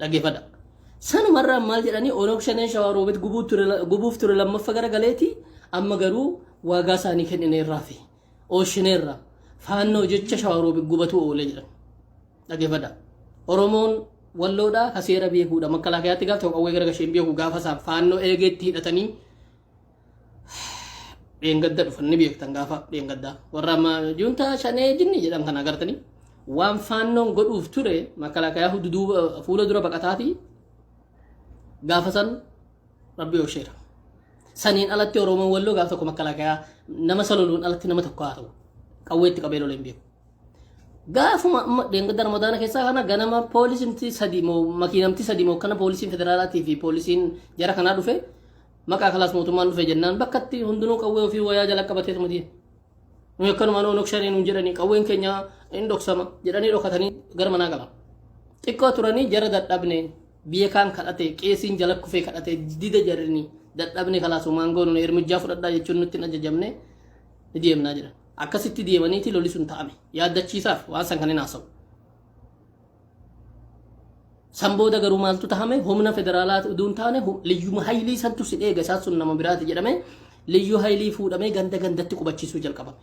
Speaker 1: dhaggeeffadha sanumarraa maal jedhanii Onok Shaneen Shawaa Roobit gubuuf ture lammaffa gara galeeti amma garuu waagaa isaanii kennineerraa fi ooshineerraa faannoo jecha Shawaa Roobit gubatu oolee jedhan dhaggeeffadha Oromoon Walloodhaa ka seera beekuudha makkalaakayaatti gaafa qawwee gara gasheen beeku gaafa isaan faannoo eegeetti hidhatanii dheengadda dhufan ni beektan gaafa dheengaddaa warra amma juuntaa shanee jinni jedhan kana agartanii waan faannoon godhuuf ture makkalaakayaa duuba fuula dura baqataati gaafa san rabbi oosheera saniin alatti Oromoon Walloo gaafa tokko makkalaakayaa nama saloluun alatti nama tokko haa ta'u qawweetti qabee loleen beeku gaafuma dheengadda Ramadaana keessaa kana ganama poolisimti sadii moo makiinamti sadii moo kana poolisiin federaalaatii fi poolisiin jara kanaa dhufe maqaa kalaas mootummaan dhufe jennaan bakkatti hundinuu qawwee ofii wayaa jala qabatee tumatiin nu akkanumaan Onok Shaneen nu jedhanii qawween keenya hin dhoksama jedhanii dhokatanii gara manaa galan xiqqoo turanii jara dadhabne biyya kaan kadhate qeesiin jala kufee kadhate dida jarrini dadhabne kalaasumaan goonu ermijjaa fudhadhaa jechuun nutti hin ajajamne ni deemnaa jedhan akkasitti deemaniiti lolli sun ta'ame yaaddachiisaaf waan san kan hin haasa'u san booda garuu maaltu tahame humna federaalaa uduun taane liyyuma haylii santu si dheega isaa sun nama biraati jedhame liyyuu haylii fuudhamee gandatti qubachiisuu jalqabame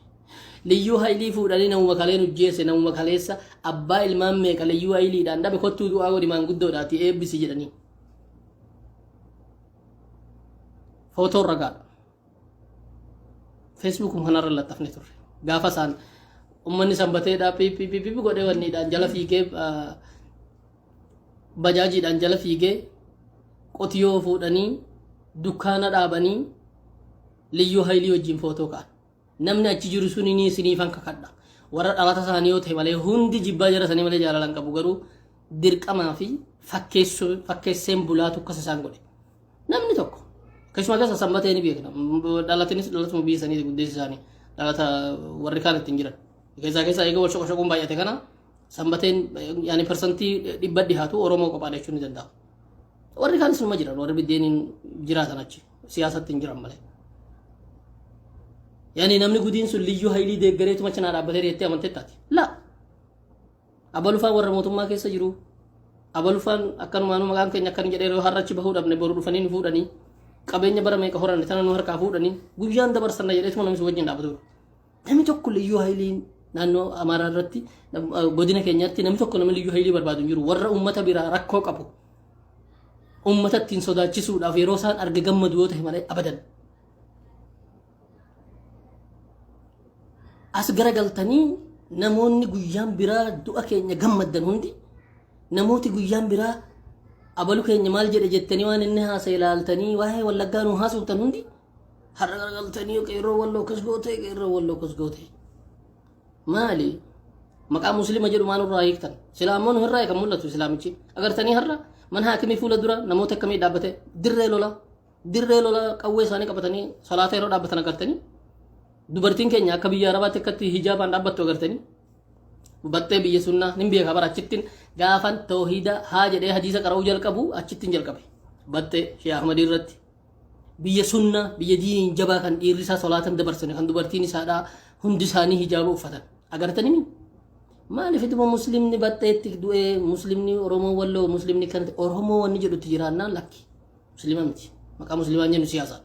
Speaker 1: liyyuu haylii fuudhanii namuma kaleen ujjeesse namuma kaleessa abbaa ilmaan meeqa liyyuu hayliidhaan dhabe kottuu du'aa godhi maanguddoodhaati eebbisi jedhanii footoon ragaadha feesbuukum kanarra laxxafne turre gaafa isaan ummanni sanbateedhaa piipi godhee wanniidhaan jala fiigee bajaajiidhaan jala fiigee qotiyoo fuudhanii dukkaana dhaabanii liyyuu haylii wajjin footoo ka'an namni achi jiru suni ni isiniifan kakadha warra dhalata isaanii yoo ta'e malee hundi jibbaa jara sanii malee jaalalan qabu garuu dirqamaa fi fakkeesseen bulaatu akkas isaan godhe namni tokko keessumaa keessa sanbatee ni beekna dhalatinis dhalatuma biyya sanii guddeessi isaanii dhalata warri kaan ittiin jiran keessa eega wal shoqoshoquun baay'ate kana sanbateen yaani persantii dhibba dhihaatu Oromoo qophaadha jechuun ni danda'a warri kaanis numa jiran warri biddeeniin jiraatan achi siyaasatti hin jiran malee yaani namni gudiin sun liyyuu haylii deeggareetu macha naa dhaabbatee deettee amanteettaati la abalufaan warra mootummaa keessa jiru abalufaan akkanumaanuu maqaan keenya akkan jedhee yoo har'achi bahuu dhabne boru dhufanii nu fuudhanii qabeenya bara meeqa horanne tana nu harkaa fuudhanii guyyaan dabarsanna jedheetuma namni wajjin dhaabbatudha namni tokko liyyuu haylii naannoo Amaaraa irratti godina keenyaatti namni tokko namni liyyuu haylii barbaadu jiru warra uummata biraa rakkoo qabu uummata ittiin sodaachisuudhaaf yeroo isaan arge gammadu yoo ta'e malee abadan as garagaltanii namoonni guyyaan biraa du'a keenya gammaddan hundi namooti guyyaan biraa abalu keenya maal jedhe jettanii waan inni haasa'e ilaaltanii waa'ee wallaggaa nu haasoftan hundi har'a garagaltanii qeerroo walloo kas goote qeerroo walloo kas goote maali maqaa muslima jedhu maan irraa hiiktan islaamoon irraa kan mul'atu islaamichi agartanii har'a man haakimii fuula dura namoota akkamii dhaabbate dirree lola qawwee isaanii qabatanii salaata yeroo dhaabbatan agartanii dubartiin keenya akka biyya arabaatti akkatti hijaabaan dhaabbattu agartanii battee biyya sunnaa nin beeka bara achittiin gaafan tawhiida haa jedhee hadiisa qara'uu jalqabu achittiin jalqabe battee Sheekh Ahmad irratti biyya sunnaa biyya diiniin jabaa kan dhiirri isaa salaatan dabarsane kan dubartiin isaadhaa hundi isaanii hijaaba uffatan agartanii maaliif ituma muslimni batteetti du'ee muslimni oromoo walloo muslimni kan oromoo wanni jedhutti jiraannaan lakki muslima miti maqaa muslimaan jennu siyaasa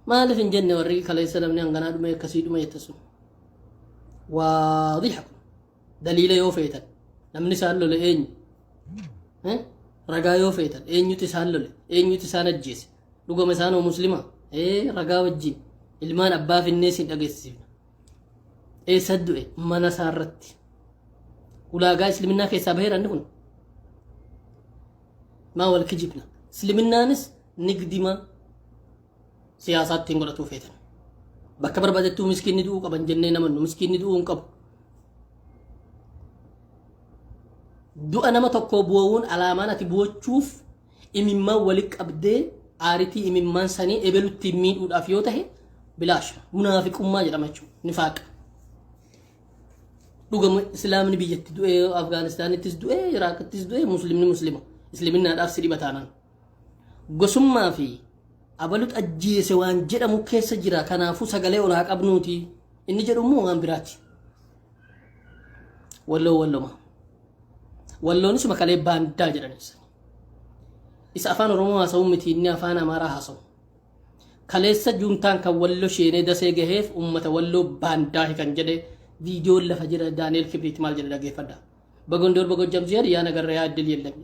Speaker 1: maaliif hin jenne warri kaleessa namni hanganaa dhume akkasii dhume jettasun waadixa kun daliila yoo feetan namni isaan lole eenyu ragaa yoo feetan eenyutu isaan lole eenyutu isaan ajjeese dhugama isaanoo muslima ragaa wajjin ilmaan abbaa finnees hin dhageessifne eessa du'e mana isaa irratti ulaagaa islaminaa keessaa baheeranni kun maa wal kijibna islaminaanis nigdima siyaasaatti hin godhatuu feetan bakka barbaadattuu miskiinni du'uu qaban jennee namannu miskiinni du'uu hin qabu du'a nama tokko bu'uun alaamaan ati bu'achuuf imimmaan walitti qabdee aaritii imimmaan sanii ebelutti miidhuudhaaf yoo tahe bilaash munaafiqummaa jedhama jechuudha nifaaqa dhugama islaamni biyyatti du'e afgaanistaanittis du'e iraaqittis du'e muslimni muslima islaminaadhaaf si dhibataanaan gosummaa fi abalut ajjeese waan jedhamu keessa jira kanaafuu sagalee olaa qabnuuti inni jedhu immoo waan biraati walloonis makalee baandaa jedhanis isa afaan oromoo haasa'u miti inni afaan amaaraa haasa'u kaleessa juuntaan kan walloo sheenee dasee gaheef ummata walloo baandaa kan jedhe ቪዲዮ ለፈጀረ ዳንኤል ክብሪት ማል ጀለ ዳገፈዳ በጎንደር በጎጃም ዚያድ ያ ነገር ያ ድል የለም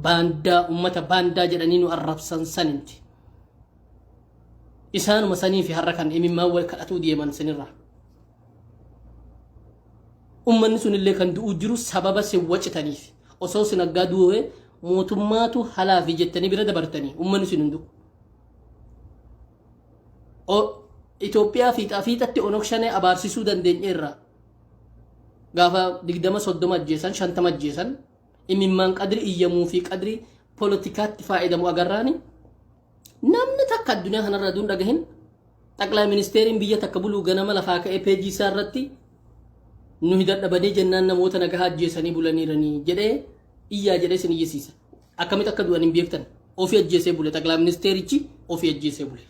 Speaker 1: ባንዳ ኡመተ ባንዳ ጀደኒኑ አረብሰን ሰንንቲ ኢሳኑ መሰኒ ፊ ሐረከን የሚማወል ከአቱ ዲየማን ሰንራ ኡመንሱን ለከን ዱ ጅሩ ሰበበ ሲወጭተኒፍ ኦሶስ ነጋዱ ሞቱማቱ ሐላፊ ጀተኒ ቢረ ደበርተኒ ኡመንሱን እንዱ ኦ ኢትዮጵያ ፊጣፊጣtti ኦኖክሸኔ አባርሲሱ ደንደኝራ ጋፋ ድግደማ ሶዶማ ጀሰን ሻንተማ ጀሰን ኢሚማን ቀድሪ ኢየሙ ፊ ቀድሪ ፖለቲካት ፋይደሙ አገራኒ namni takka addunyaa kanarra duun dhagahin xaqlaa ministeeriin biyya takka buluu ganama lafaa ka'ee peejii isaa irratti nu hidhadhabanii jennaan namoota nagaa ajjeesanii bulaniiranii jedhee iyyaa jedhee isin iyyisiisa akkamitti akka du'an hin beektan ofii ajjeesee bule xaqlaa ministeerichi ofii ajjeesee bule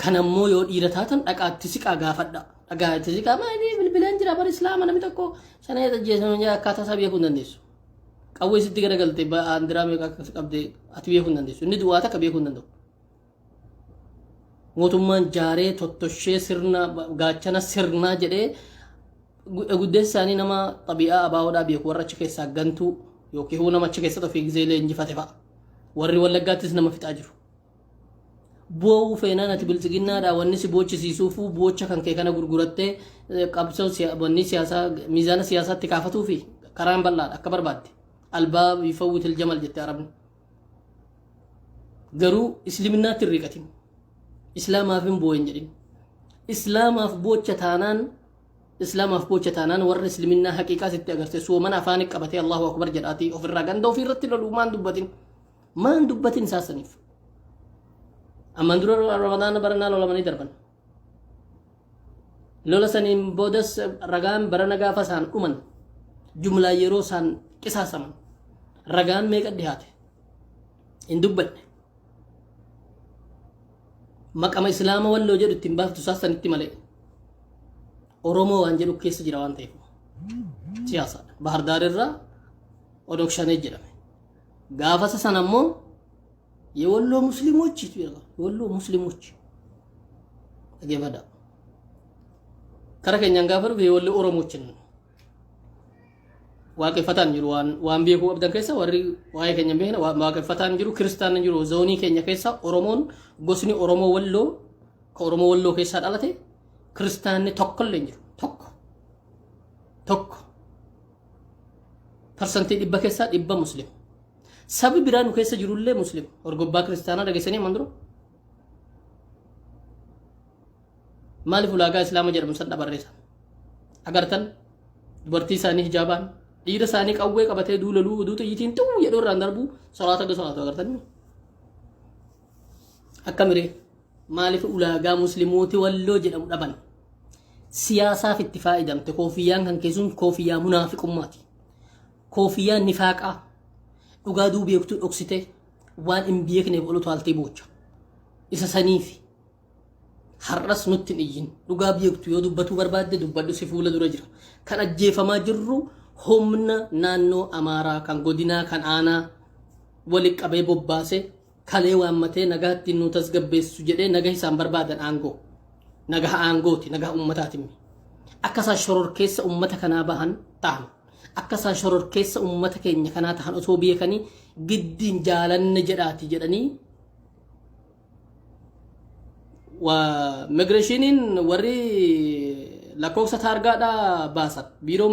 Speaker 1: kanammoo yoo dhiira taatan dhaqaatti siqaa gaafadha dhagaatti siqaa maali bilbilaan jira bar islaama namni tokko shanee ajjeesanii akkaataa isaa beekuu dandeessu qawwee sitti garagalte baandiraa meeqa qabde ati beekuu dandeessu inni du'aa takka beekuu danda'u mootummaan jaaree tottoshee sirna gaachana sirnaa jedhee guddeessaanii nama xabi'aa abaawoodhaa beeku warra achi keessaa gantuu yookiin nama achi keessatti ofii gizee leenjifate fa'a warri wallaggaattis nama fixaa jiru bu'uu feenaan ati bilchiginnaadhaa wanni si boochisiisuufuu boocha kan kee kana gurgurattee qabsoo wanni siyaasaa miizaana siyaasaatti kaafatuu fi karaan bal'aadha akka barbaadde albaab yifawwitul jamal jette arabni garuu islaminaatti riqatin islaamaaf hin boo'en jedhin islaamaaf boocha taanaan warra islaminaa haqiiqaa sitti agarte suuman afaan qabatee Allahu akbar jedhaati ofirraa ganda ofirratti lolu maan dubbatin saasaniif amman dura ramadaan baranaa lolamanii darban lola saniin boodas ragaan barana gaafa isaan dhuman jumlaa yeroo isaan qisaasaman ragaan meeqa dhihaate hin dubbanne maqama islaama walloo jedhu ittiin baaftu saasanitti malee oromoo waan jedhu keessa jira waan ta'eef siyaasaadha bahar daar irraa odokshanee jedhame gaafasa san ammoo የወሎ ሙስሊሞች የወሎ ሙስሊሞች አገባዳ ከረከኛን ጋፈሩ የወሎ ኦሮሞችን ዋቀፈታን ጅሩ ዋን ቤኩ አብዳን ከሳ ወሪ ዋይ ከኛ በሄነ ዋቀፈታን ጅሩ ክርስቲያን ጅሩ ዞኒ ከኛ ከሳ ኦሮሞን ጎስኒ ኦሮሞ ወሎ ከኦሮሞ ወሎ ከሳ ዳላቴ ክርስቲያን ተከለኝ ጅሩ ቶክ ፐርሰንቴ ዲበከሳ ዲበ ሙስሊም sabi biraan nu keessa jirullee muslim orgobbaa kiristaanaa dhageessanii manduru maaliif ulaagaa islaama jedhamu san dhabarreessa agartan dubartii isaanii hijaabaan dhiira isaanii qawwee qabatee duulaluu uduu xiyyitiin tuu jedhuu irraan darbu salaata ga salaatu agartan akkamire maaliif ulaagaa musliimooti walloo jedhamu dhaban siyaasaaf itti faayidamte koofiyaan kan keessuun koofiyaa munaafiqummaati koofiyaan nifaaqaa dhugaa duubeektuu dhoksite waan hin beekneef olu taaltee boocha isa saniif har'as nutti hin iyyin dhugaa beektu yoo dubbatuu barbaadde dubbadhu si fuula dura jira kan ajjeefamaa jirru humna naannoo amaaraa kan godinaa kan aanaa wali qabee bobbaase kalee waammatee nagaatti nu tasgabbeessu jedhee nagaa isaan barbaadan aangoo nagaa aangooti nagaa ummataatiin akkasaan shororkeessa ummata kanaa bahan ta'an akkasaan shororkeessa ummata keenya kanaa ta'an osoo beekanii giddiin jaalanne jedhaati jedhanii wa migrationiin warri lakkoofsa taargaadha baasan biiroo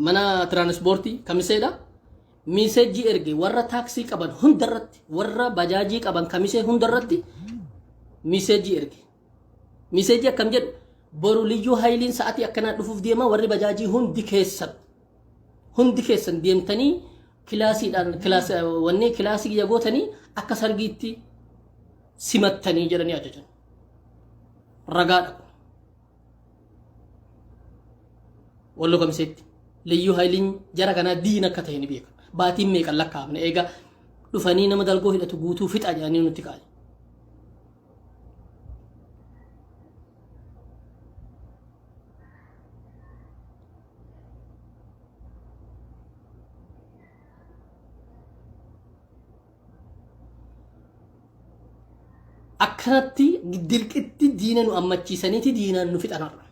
Speaker 1: mana tiraanspoortii kamiseedha miseejii erge warra taaksii qaban hundarratti warra bajaajii qaban kamisee hundarratti miseejii erge miseejii akkam jedhu boru liyyuu hayliin sa'atii akkanaa dhufuuf deema warri bajaajii hundi keessan deemtanii kilaasiidhaan wanni kilaasii yagootanii akka sargiitti simattanii jedhanii ajajan ragaadha wallo kamiseetti liyyuu hayliin jara kanaa diina akka ta'e ni beeka baatiin meeqan lakkaa'amne eega dhufanii nama dalgoo hidhatu guutuu fixa jedhanii nutti kaa'e akkanatti dirqitti diina nu ammachiisaniiti diinaan nu fixanarra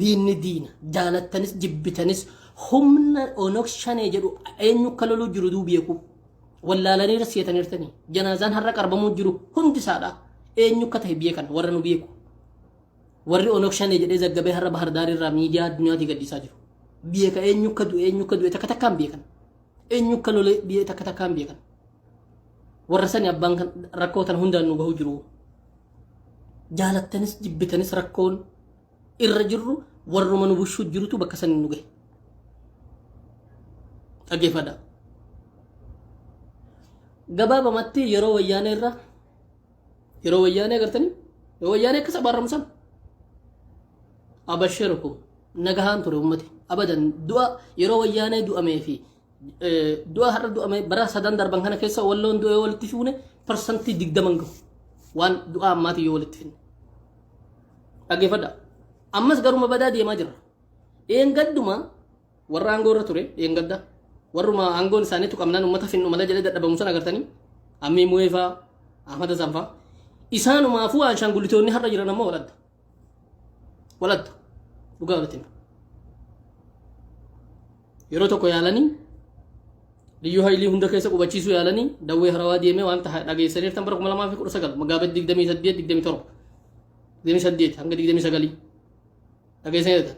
Speaker 1: diinni diina jaalattanis jibbitanis humna onok shanee jedhu eenyu akka loluu jiru duu beeku wallaalanii rasseetaniirtanii janaazaan har'a qarbamuu jiru hundi isaadha eenyu akka ta'e beekan warra nu beeku warri onok shanee jedhee zaggabee har'a bahardaarii irraa miidiyaa addunyaatti gaddiisaa jiru beeka eenyu akka du'e takka takkaan beekan eenyu akka lolee biyya takka takkaan beekan warra sani abbaan rakkootan hundaan nu bahu jiru jaalattanis jibbitanis rakkoon irra jirru warruma nu bushuu jirutu bakka sani nu gahe dhaggeeffadha gabaabamatti yeroo wayyaanee agartanii yoo wayyaanee akka sabaarramsan abashirukum nagahaan ture ummati abadan du'a yeroo wayyaanee du'amee fi du'a har'a du'ame bara sadan darban kana keessa walloon du'ee walitti fuune parsantii 20 gahu waan du'a ammaati yoo walitti finne dhaggeeffadha ammas garuma badaa deemaa jira eengadduma warra aangoo irra ture eengadda warruma aangoon isaanii tuqamnaan ummata finnu mala jedhee dadhabamu san agartanii ammii mu'eefaa ahmada zanfaa isaanumaafuu aanshaangulitoonni har'a jiran ammoo waladda dhugaa walitti yeroo tokko yaalanii liyyuu haylii hunda keessa qubachiisuu yaalanii dawwee harawaa deemee waan dhageessaniif tan bara 2019 magaabet 28 hanga 29 dhageessaniirtan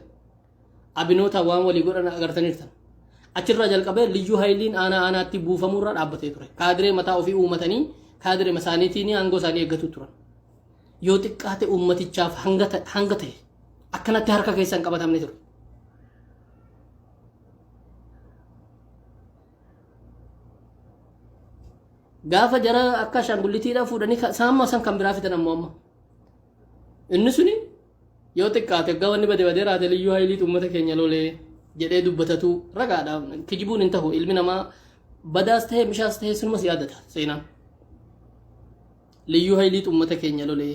Speaker 1: abinoota waan walii godhan agartaniirtan achirraa jalqabee liyyuu hayliin aanaatti buufamuurraa dhaabbatee ture kaadiree mataa ofii uumatanii kaadiree masaaniitiin aangoo isaanii eeggatu turan yoo xiqqaate uummatichaaf hanga ta'e akkanatti harka keessan qabatamne ture gaafa jara akka shaangulitiidhaan fuudhanii saamma san kan biraa fitan ammoo amma inni suni yoo xiqqaate gawanni badee raate liyyuu hayliitu uummata keenya lolee jedhee dubbatatu ragaadha kijibuun hin tahu ilmi namaa badaas ta'e mishaas ta'e sunumas yaadata seenaan liyyuu hayliitu uummata keenya lolee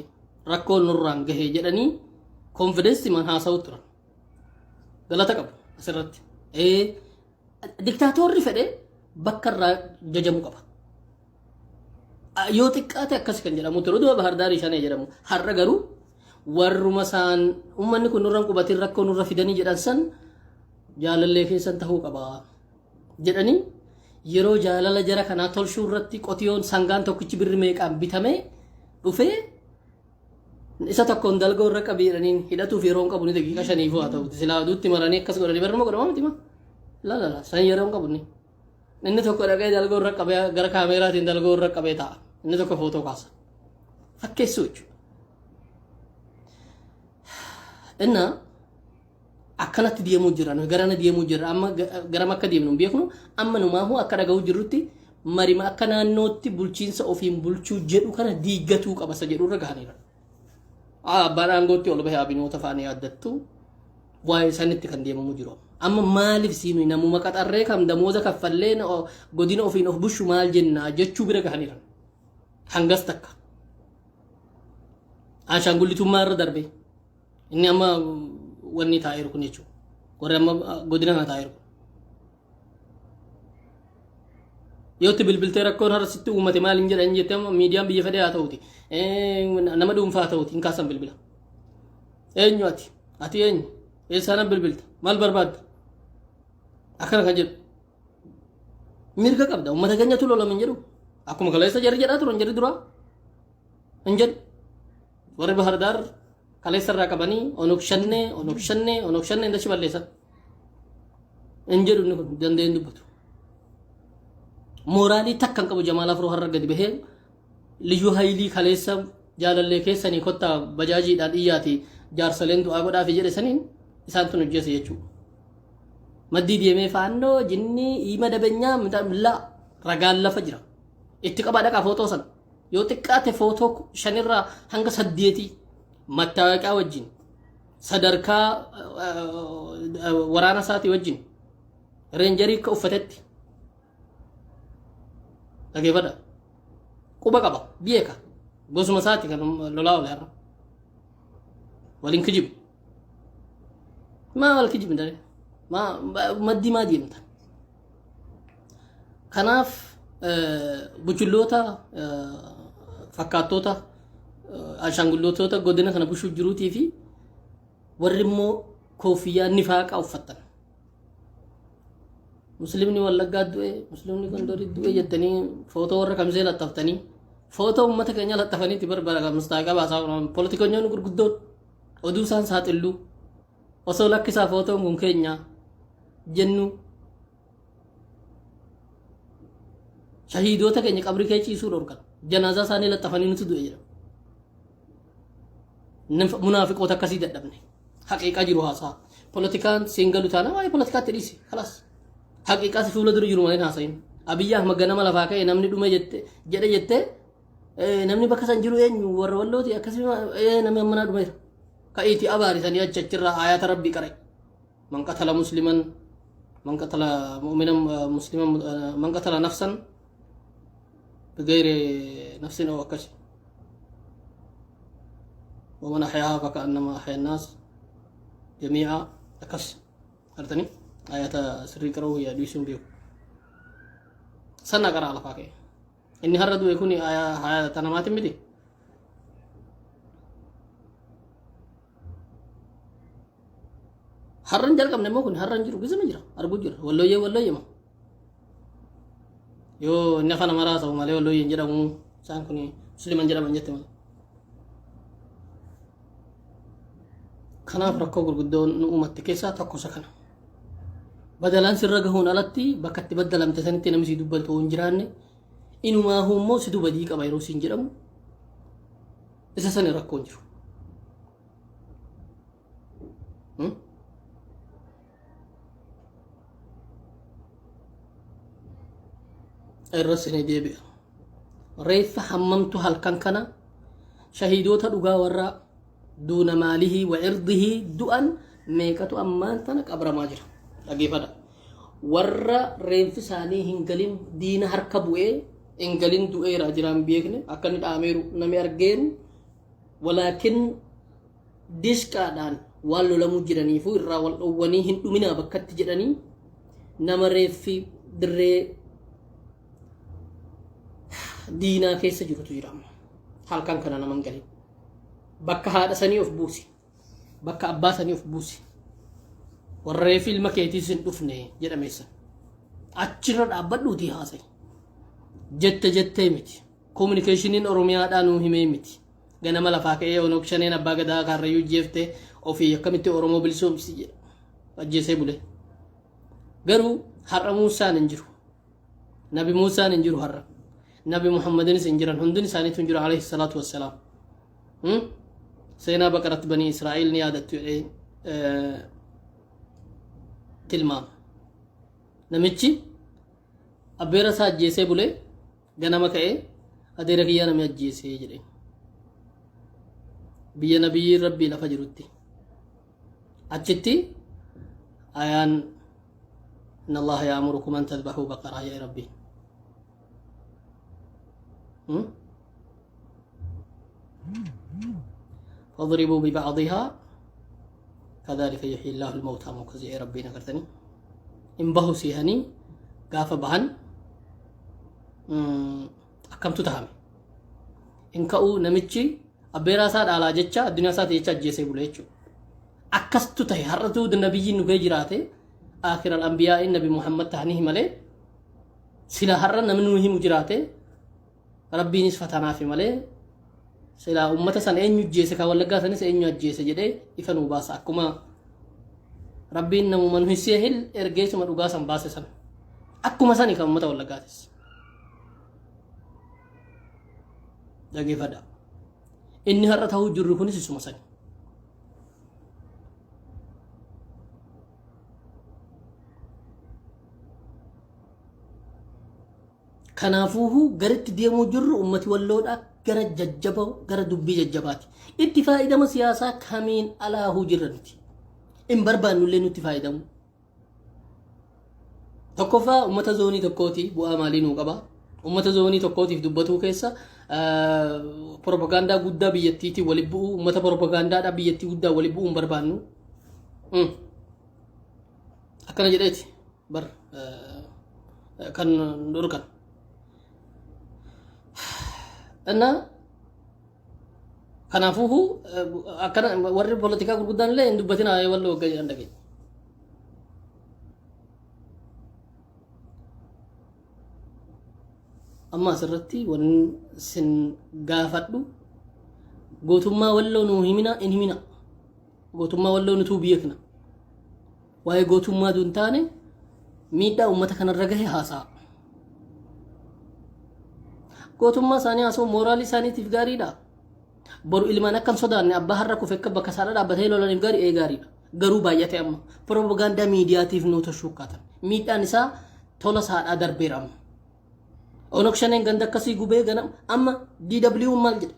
Speaker 1: rakkoon nurraan gahee jedhanii konfidensi man haasa'u turan galata qabu asirratti diktaatorri fedhe bakka irraa jajamu qaba yoo xiqqaate akkas kan jedhamu ture du'a bahardaarii shanee jedhamu har'a garuu warruma isaan ummanni kun nurraan qubatiin rakkoo nurra fidanii jedhan san jaalallee keessan tahuu qaba jedhanii yeroo jaalala jara kanaa tolchuu irratti qotiyoon sangaan tokkichi birri meeqaan bitamee dhufee isa tokkoon dalgoo irra qabiidhaniin hidhatuuf yeroon qabu ni daqiiqa shaniifuu haa ta'u silaa duutti maranii akkas godhanii barnuma godhama miti ma la san yeroon qabu ni inni tokko dhaqee dalgoo irra qabee gara kaameeraatiin dalgoo irra qabee ta'a inni tokko footoo kaasa fakkeessuu jechuudha. Inna akkanatti deemuu jira garana deemuu jira amma garam akka deemnu beeknu amma numaahu akka dhaga'u jirrutti marima akka naannootti bulchiinsa ofiin bulchuu jedhu kana diiggatuu qabasa jedhu irra gahanira. Abbaan aangootti ol bahee abinoota faanii addattu waa'ee sanitti kan deemamu jiru. Amma maaliif siinu namuma qaxarree kam damooza kaffallee godina ofiin of bushu maal jenna jechuu bira gahanira. Hangas takka. Ashaangullitummaa irra darbe. Inni amma wanni taa'eeru kun jechuudha. Warri amma godina kana taa'eeru. Yootti bilbiltee rakkoon har'asitti uummate maal hin jedhan jettee miidiyaan biyya fedee haa ta'uuti. Nama dhuunfaa haa ta'uuti hin kaasan bilbila. Eenyu ati? Ati eenyu? Eessaan bilbilta? Maal barbaadda? Akkana kan jedhu. Mirga qabda. Uummata keenyatu lolama hin jedhu. Akkuma kaleessa jarri jedhaa turan jarri duraa. Hin jedhu. Warri Bahar Daar kaleessa irraa qabanii onok shannee dachi balleessan. Hin jedhu inni kun danda'een dubbatu. Mooraalii takkan qabu Jamaal Afroo har'a gadi bahee liyyuu haayilii kaleessa jaalallee keessanii kottaa bajaajiidhaan dhiyyaati jaarsaleen du'aa godhaaf jedhe saniin isaan tun hojjese jechuudha. Maddii deemee faannoo jinni hiima dabeenyaa laa ragaan lafa jira. Itti qabaa dhaqaa footoo sana. Yoo xiqqaate footoo 5 irraa hanga 8 mattaawaqaa wajjin sadarkaa waraana isaatii wajjin reenjarii akka uffatetti dhageeffadha. Quba qaba beeka gosuma isaati kan lolaa oole har'a waliin kijibu maa wal kijibin dare maddii maa deemta. Kanaaf buchulloota fakkaattoota ashaangulloota godina kana bushuu jiruutii fi warri immoo koofiyyaa nifaaqaa uffattan. Muslimni Wallaggaa du'e, Muslimni Gondorii du'e jettanii footoo warra Kamisee laxxaftanii footoo uummata keenya laxxafaniitti barbara mustaaqa baasaa poolitikoonni gurguddoon oduu isaan saaxilluu osoo lakkisaa footoon kun keenya jennu shahiidoota keenya qabrii kee ciisuu dhorkan janaazaa isaanii laxxafanii nuti du'e jedha. Munaafiqoota akkasii dadhabne haqiiqaa jiru haasaa poolitikaan siingalu taana waa'ee poolitikaatti dhiisi kalaas. Haqiiqaa si fuula dura jiru malee haasayin. Abiyyi Ahmad ganama lafaa ka'e namni dhume jedhe jettee namni bakka san jiru eenyu warra wallooti akkasuma namni ammanaa dhumeera. Ka'iitii abaarisanii achirraa ayata rabbii qare. Man qatala musliman man qatala mu'minan musliman man qatala nafsan bigayri nafsin aw akasi. ومن أحياها فكأنما أحيا الناس جميعا أكس. عرفتني؟ آيات سري كروه يا ديسون بيو سنة كرا على فاكي إني هردو يكوني آية تنمات مدي هرن جل كم نمو كن هرن جرو بيزم جرا أربو جرا والله يما يو نفنا مراسة ومالي والله ينجرا مو سان كوني سليمان جرا منجت مال كنا فرقو غرغدون نومت كيسا تاكو سكنا badalaan sirra gahuun alatti bakka itti baddalamte sanitti namni si dubbaltu hin jiraanne inumaa hummoo si dubadii qaba yeroo siin jedhamu isa sani rakkoon jiru. Irra sini deebi'a. Reeffa hammamtu halkan kana shahiidoota dhugaa warra duuna maalihi wa irdihi du'an meeqatu ammaan tana qabramaa jira. Dhageeffadha. Warra reeffi isaanii hin galin diina harka bu'ee hin galin du'eera jiraan beekne akka inni dhaameeru namni argeen walaakin dishqaadhaan waan lolamuu jiraniifu irraa wal dhowwanii hin dhuminaa bakkatti jedhanii nama reeffi dirree diinaa keessa jirutu jira. Halkan kana nama hin galin. Bakka haadha sanii of buusi. Bakka abbaa sanii of buusi. warree filma keetiis hin dhufne jedhameessa achirra dhaabbadhuutii haasa'e jettee miti communicationin oromiyaadhaan nuu himee miti ganama lafaa ka'ee onok shaneen abbaa gadaa kaarrayyuu jeefte ofii akkamitti oromoo bilisoomsi jedha ajjeesee bule garuu har'a muusaan hin jiru نبي موسى ننجر هر نبي محمد نسنجرن هندن ساني تنجر عليه الصلاة والسلام سينا بقرة بني إسرائيل نيادة تلمام نمتشي أبيرا سا جيسي بولي غنما كأي أدير كيا نمي جيسي جري بيا نبي ربي لفجرتي أجتي آيان إن الله يأمركم أن تذبحوا بقرة يا ربي فاضربوا ببعضها كذلك يحيي الله الموتى موكزي يا ربي نكرتني إن بهو سيهني قاف بهن أكمتو تهامي إن كأو نمتشي أبيرا ساد على جتشا الدنيا ساد يتشا جيسي بوليتشو أكستو تهي هرتو النبي نبي جراته آخر الأنبياء النبي محمد تهنيه ملي سلا هرر نمنوه مجراته ربي نسفتنا في ملي سلا أمتا سن أين يجيسي كاولغا سنس أين يجيسي جده إفنو باسا أكما ربي نمو من حسيهل إرغيس مدوغا سن باسي سن أكما سني كامتا ولغا تس داقي فدا إني هرته جركوني سسوما سن كنافوه غرت ديمو جر أمتي واللود غر ججبو غر دبي ججباتي اتفايدة ما سياسة كامين على هو جرنتي إن بربان نولين اتفايدة تكوفا أمتا زوني تكوتي بو آمالين وقبا أمتا زوني تكوتي في دبتو كيسا propaganda guddaa biyyattiiti waliin bu'u ummata propagandaadha biyyattii guddaa waliin bu'uun barbaannu akkana jedheeti bar kan dhorkan anna kanaafuhu akkana warri politikaa gurguddaan illee hin dubbatin wallo waggaa jedhan dhagee amma asirratti wan sin gaafadhu gootummaa walloo nu himina in himina gootummaa walloo nutu biyeekna waa'ee gootummaa duun taane miidhaa ummata kanarra gahe haasaa gootummaa isaanii haasoo mooraalii isaaniitiif gaariidha boru ilmaan akkan sodaanne abbaa har'a kufe akka bakka isaadha dhaabbatee lolaniif gaarii gaariidha garuu baay'ate amma propagaandaa miidiyaatiif nu tashuukkatan miidhaan isaa tola saadhaa darbeeramu ኦነክሸኔን ገንደከሲ ጉቤ ገናም አማ ዲደብሊው ማልጅ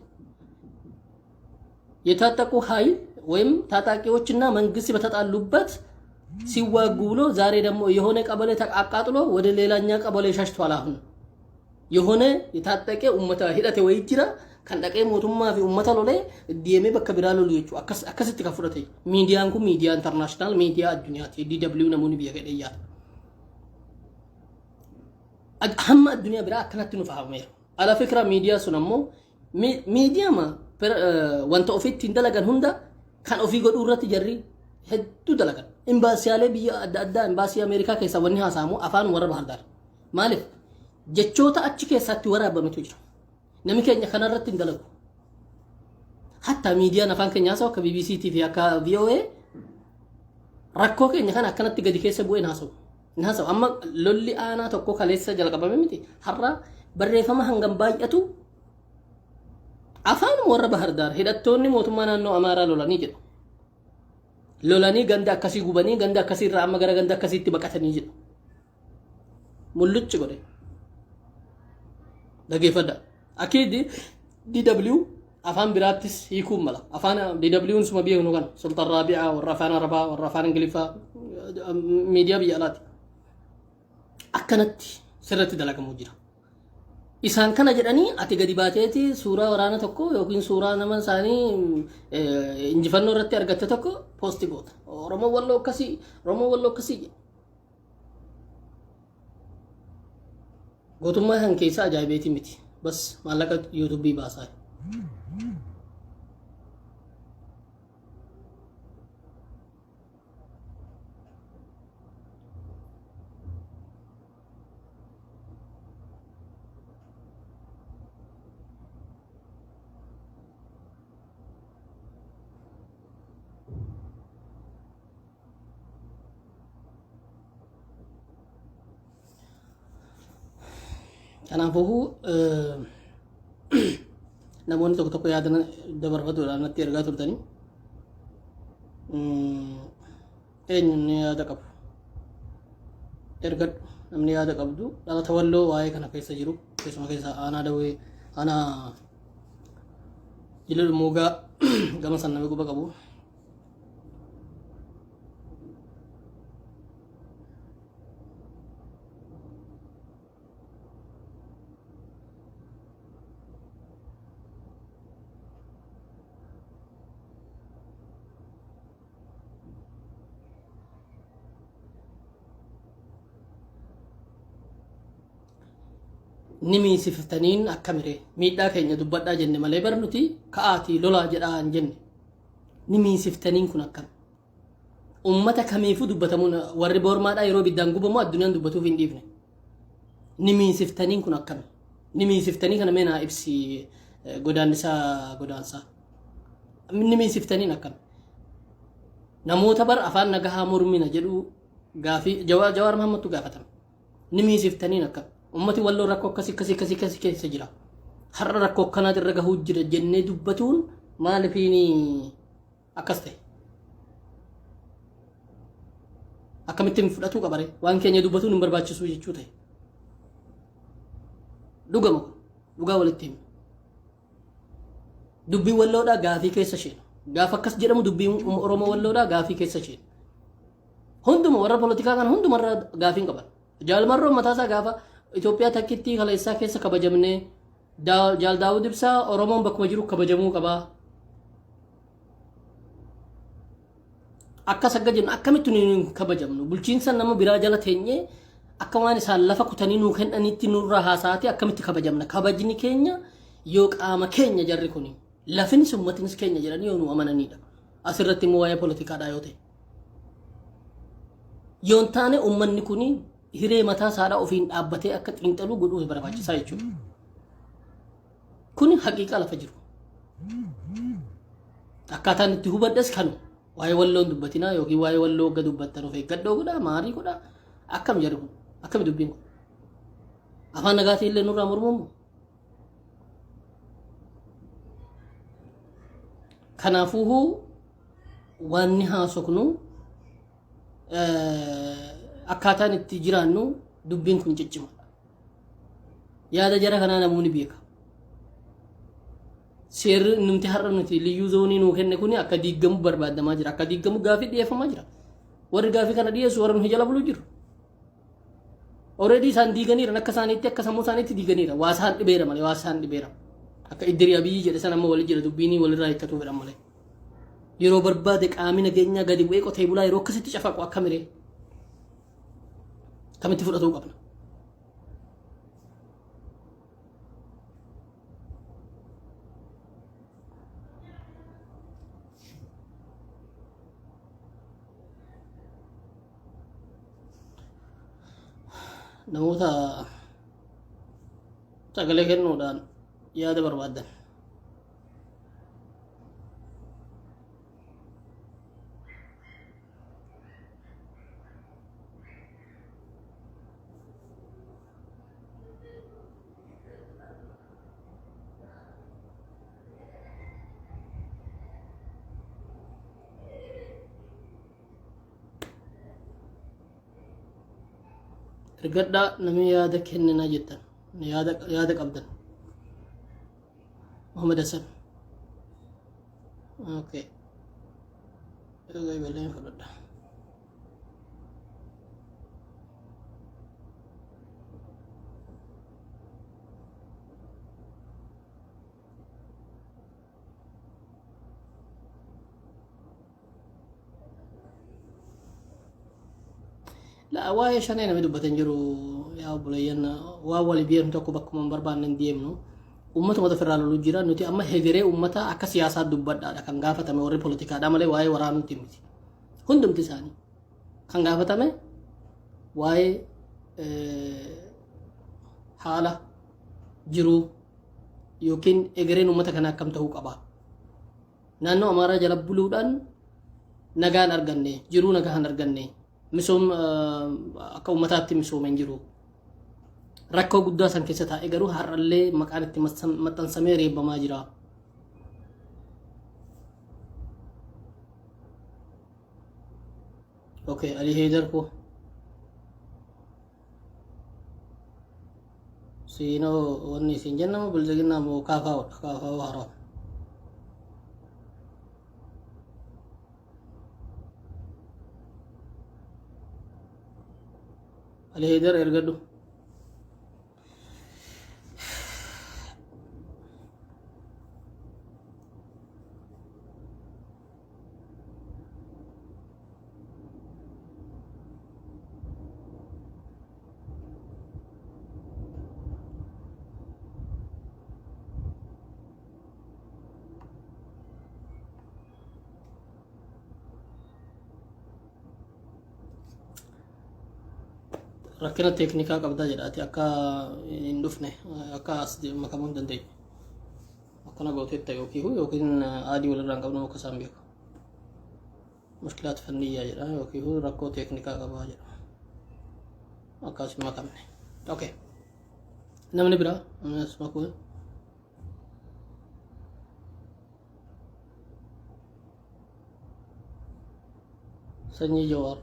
Speaker 1: የታጠቁ ኃይል ወይም ታጣቂዎችና መንግስት በተጣሉበት ሲዋጉ ብሎ ዛሬ ደግሞ የሆነ ቀበሌ ተቃቃጥሎ ወደ ሌላኛ ቀበሌ ሸሽቷል አሁን የሆነ የታጠቀ ኡመታ ሂደተ ወይጅራ ከንደቀ ሞቱማ ፊ ኡመታ ሎለ ዲኤም በከብራሎ ልዩቹ አከስት ከፍረተ ሚዲያንኩ ሚዲያ ኢንተርናሽናል ሚዲያ አዱኛት ዲደብሊው ነሙኒ ቢያገደያ أهم الدنيا برا كانت نفهمه على فكرة ميديا سنمو ميديا ما وانت أوفيت تندلقن هندا كان أوفي قد أورا تجري هدو دلقن إمباسي على بيا أدى إمباسي أمريكا كيسا ونها سامو أفان ورا بهردار مالف جتشوتا أتشي كيسا تورا بمتوجر نمي كينيا كان رت تندلقو حتى ميديا نفان كينيا سو كبي بي سي تي في كا في او اي ركو كينيا كان أكنت تجدي كيسا بوين هاسو ناسو أما لولي أنا تكو خالصة جل قبامي متي حرة بريفما هنگم بايأتو أفان مورا بهردار هدتوني موتمانا نو أمارا لولاني جد لولاني غندا كسي غوباني غندا كسي رام غرا غندا كسي تبقاتني جد ملوچ غوري دغي فدا أكيد دي دبليو أفان براتس يكون ملا أفان دي دبليو نسمى بيه نوغان سلطة الرابعة والرافان ربا والرافان انجليفا ميديا بيالاتي akkanatti sirratti dalagamu jira isaan kana jedhani ati gadi baateeti suuraa waraana tokko yookiin suuraa nama isaanii injifannoo irratti argatte tokko poosti goota oromoo walloo akkasii gootummaa kan keessa ajaa'ibeeti miti bas maallaqa yuutuubii baasaa kanaafuu namoonni tokko tokko yaada dabarfatuudhaan natti ergaa turtanii eenyuun yaada qabu ergadhu namni yaada qabdu dhalata walloo waa'ee kana keessa jiru keessuma keessa aanaa dawee aanaa jilal moogaa gama san namni quba qabu ni miisiftaniin akkamire miidhaa keenya dubbadhaa jenne malee barnuti ka'aatii lolaa jedhaa hin jenne ni miisiftaniin kun akkam ummata kamiifuu dubbatamuun warri boormaadhaa yeroo biddaan gubamu addunyaan dubbatuuf hin dhiifne ni miisiftaniin kun akkam ni miisiftanii kana meenaa ibsi godaansaa ni miisiftaniin akkam namoota bar afaan nagahaa mormina jedhu gaafii Jawaar Mahammadtu gaafatama ni miisiftaniin akkam ummati walloo rakkoo akkasii keessa jira har'a rakkoo akkanaati irra gahuu jira jennee dubbatuun maalifiini akkas ta'e akkamittiin fudhatuu qabare waan keenya dubbatuun hin barbaachisu jechuu ta'e dhugaa walitti himu dubbii walloodhaa gaafii keessa isheen gaafa akkas jedhamu dubbii Oromoo walloodhaa gaafii keessa isheen hunduma warra poolitikaa kana hundumarraa gaafii hin qaban jaalmarroo mataasaa gaafa Itoophiyaa takkitti kaleessaa keessa kabajamne Jaal Daawud Ibsaa Oromoon bakkuma jiru kabajamuu qaba. Akka sagga jennu akkamitti nuyi kabajamnu bulchiinsa nama biraa jala teenye akka waan isaan lafa kutanii nuu kennanitti nurraa haasaati akkamitti kabajamna kabajni keenya yoo qaama keenya jarri kuni lafinis ummatinis keenya jedhanii yoo nu amananiidha. Asirratti immoo waa'ee poolitikaadhaa yoo ta'e yoon taane ummanni kuni hiree mataa saadhaa ofiin dhaabbatee akka xiinxaluu godhuu barbaachisaa jechuudha. Kun haqiiqa lafa jiru. Akkaataan itti hubadhes kanu waa'ee walloon dubbatinaa yookiin waa'ee walloo gad dubbattan of eeggadhoo godhaa maarii godhaa akkam jedhu akkam dubbiin kun afaan nagaatiin illee nurraa mormumu. Kanaafuu wanni haasofnu akkaataan itti jiraannu dubbiin kun ciccima yaada jara kanaa namoonni beeka seerri numti har'a nuti liyyuu zoonii nuu kenne kuni akka diigamu barbaadamaa jira akka diigamu gaafii dhiyeeffamaa jira warri gaafii kana dhiyeessu warri nu jala buluu jiru already isaan diiganiira akka isaaniitti akka sammuu isaaniitti diiganiira waa isaan dhibeera malee waa isaan dhibeera akka iddiri abii jedhe san amma wali jira dubbiinii walirraa hiikkatu fedhan malee yeroo barbaade qaamni nageenyaa gadi bu'ee qotee bulaa yeroo akkasitti cafaqu akka miree kamitti fudhatuu qabna. Namoota sagalee kennuudhaan yaada barbaadan ergadhaa namni yaada kennina jettan yaada qabdan Muhammad Hassan okay ibaleen fudhadha لا واي شانين مدو بتنجرو يا بوليان واولي بيرن تكو بكم بربان نديمنو ummata wada federaaluu jira nuti amma hegeree ummata akka siyaasaa dubbadhaadha kan gaafatame warri poolitikaadha malee waa'ee waraanuuti miti hundumti isaanii kan gaafatame waa'ee haala jiruu yookiin egereen ummata kana akkam ta'uu qaba naannoo amaaraa jala buluudhaan nagaan arganne jiruu nagaan arganne misoom akka ummataatti misoomeen jiru rakkoo guddaa san keessa taa'e garuu har'allee maqaan itti maxxansamee reebbamaa jira. Okay, Ali Haydar ko sino wanni isin jennamu bilchaginaa moo kaafaa haraa. Ali Haydar ergadhu. Rakkina teeknikaa qabdaa jedhaati akka hin dhufne akka as makamuu hin dandeenye akkana gooteetta yookiin aadii walirraa hin qabnu akka isaan beeku mushkilaat fanniyyaa jedha yookiin rakkoo teeknikaa qabaa jedha akkas hin makamne. Okay, namni biraa as makuu Sanyii Jawaar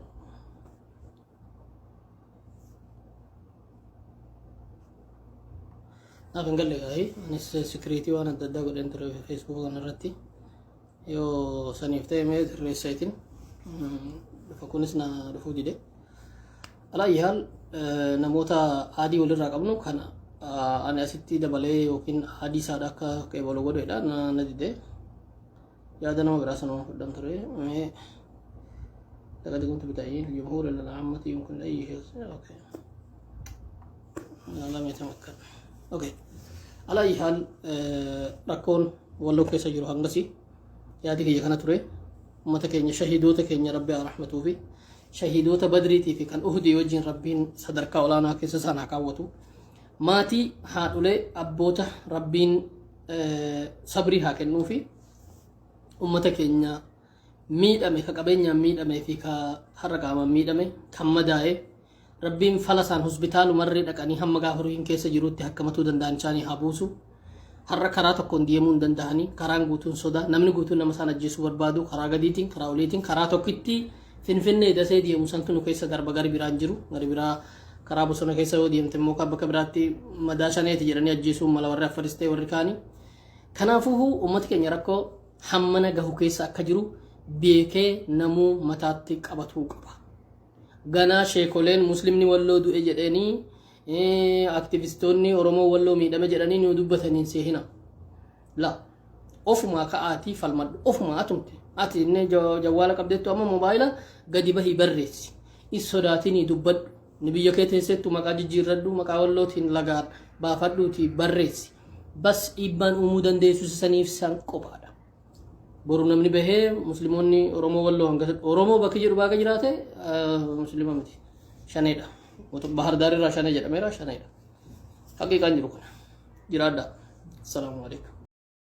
Speaker 1: naaf hin galle gaa'ii anis sikiriitii waan adda addaa godheen ture feesbuuk kana irratti yoo saniif ta'e mee sirreessaatiin dhufa kunis na dhufuu dide alaayi haal namoota aadii walirraa qabnu kana ani asitti dabalee yookiin aadii isaadha akka qeebalu godheedha na dide yaada nama biraa sanuma fudhan ture mee لقد كنت بتعيين الجمهور العامة يمكن أي شيء. أوكي لم يتمكن. أوكي على أي حال ركون ولو كيس يجرو هنغسي يادي كي يكنا تري أمتك إن شهيدوتك إن ربي رحمته في شهيدوت بدريتي في كان أهدي وجين ربين صدرك ولانا كيس سانا كاوتو ماتي هاتولي أبوته ربين صبري هاكن نوفي أمتك إن miidhame ka qabeenya miidhame fi ka har'a qaama miidhame kan madaa'e rabbiin falasaan hospitaalumarree dhaqanii hamma gaafa ruhiin keessa jirutti hakkamatuu danda'an isaanii haa buusu. Har'a karaa tokkoon deemuu hin danda'anii karaan guutuun sodaa namni guutuun nama isaan ajjeesuu barbaadu karaa gadiitiin karaa oliitiin karaa tokkitti finfinnee dasee deemu santu nu keessa garba gari biraan jiru gari biraa karaa bosona keessa yoo deemte immoo bakka biraatti madaa shaneeti jedhanii ajjeesuu mala warri affaristee warri kaanii. Kanaafuu uummati keenya rakkoo hammana gahu keessa akka jiru beekee namuu mataatti qabatuu qaba. Ganaa sheekoleen muslimni walloo du'e jedhanii aktivistoonni Oromoo walloo miidhame jedhanii nu dubbataniin seehina. La ofumaa ka'aatii falmadhu ofumaa atumte ati inni jawwaala qabdeettu amma moobaayila gadi bahii barreessi is sodaatinii dubbadhu ni biyya kee teessettu maqaa jijjiirradhu maqaa wallootiin lagaan baafadhuutii barreessi bas dhiibbaan uumuu dandeessu saniif san qophaadha. boru namni bahee musliimoonni Oromoo walloo hanga Oromoo bakki jiru baaka jiraate muslima miti shaneedha bahar daarirraa shanee jedhameera shaneedha haqiiqaan jiru kana jiraadha. Assalaamu alaykum.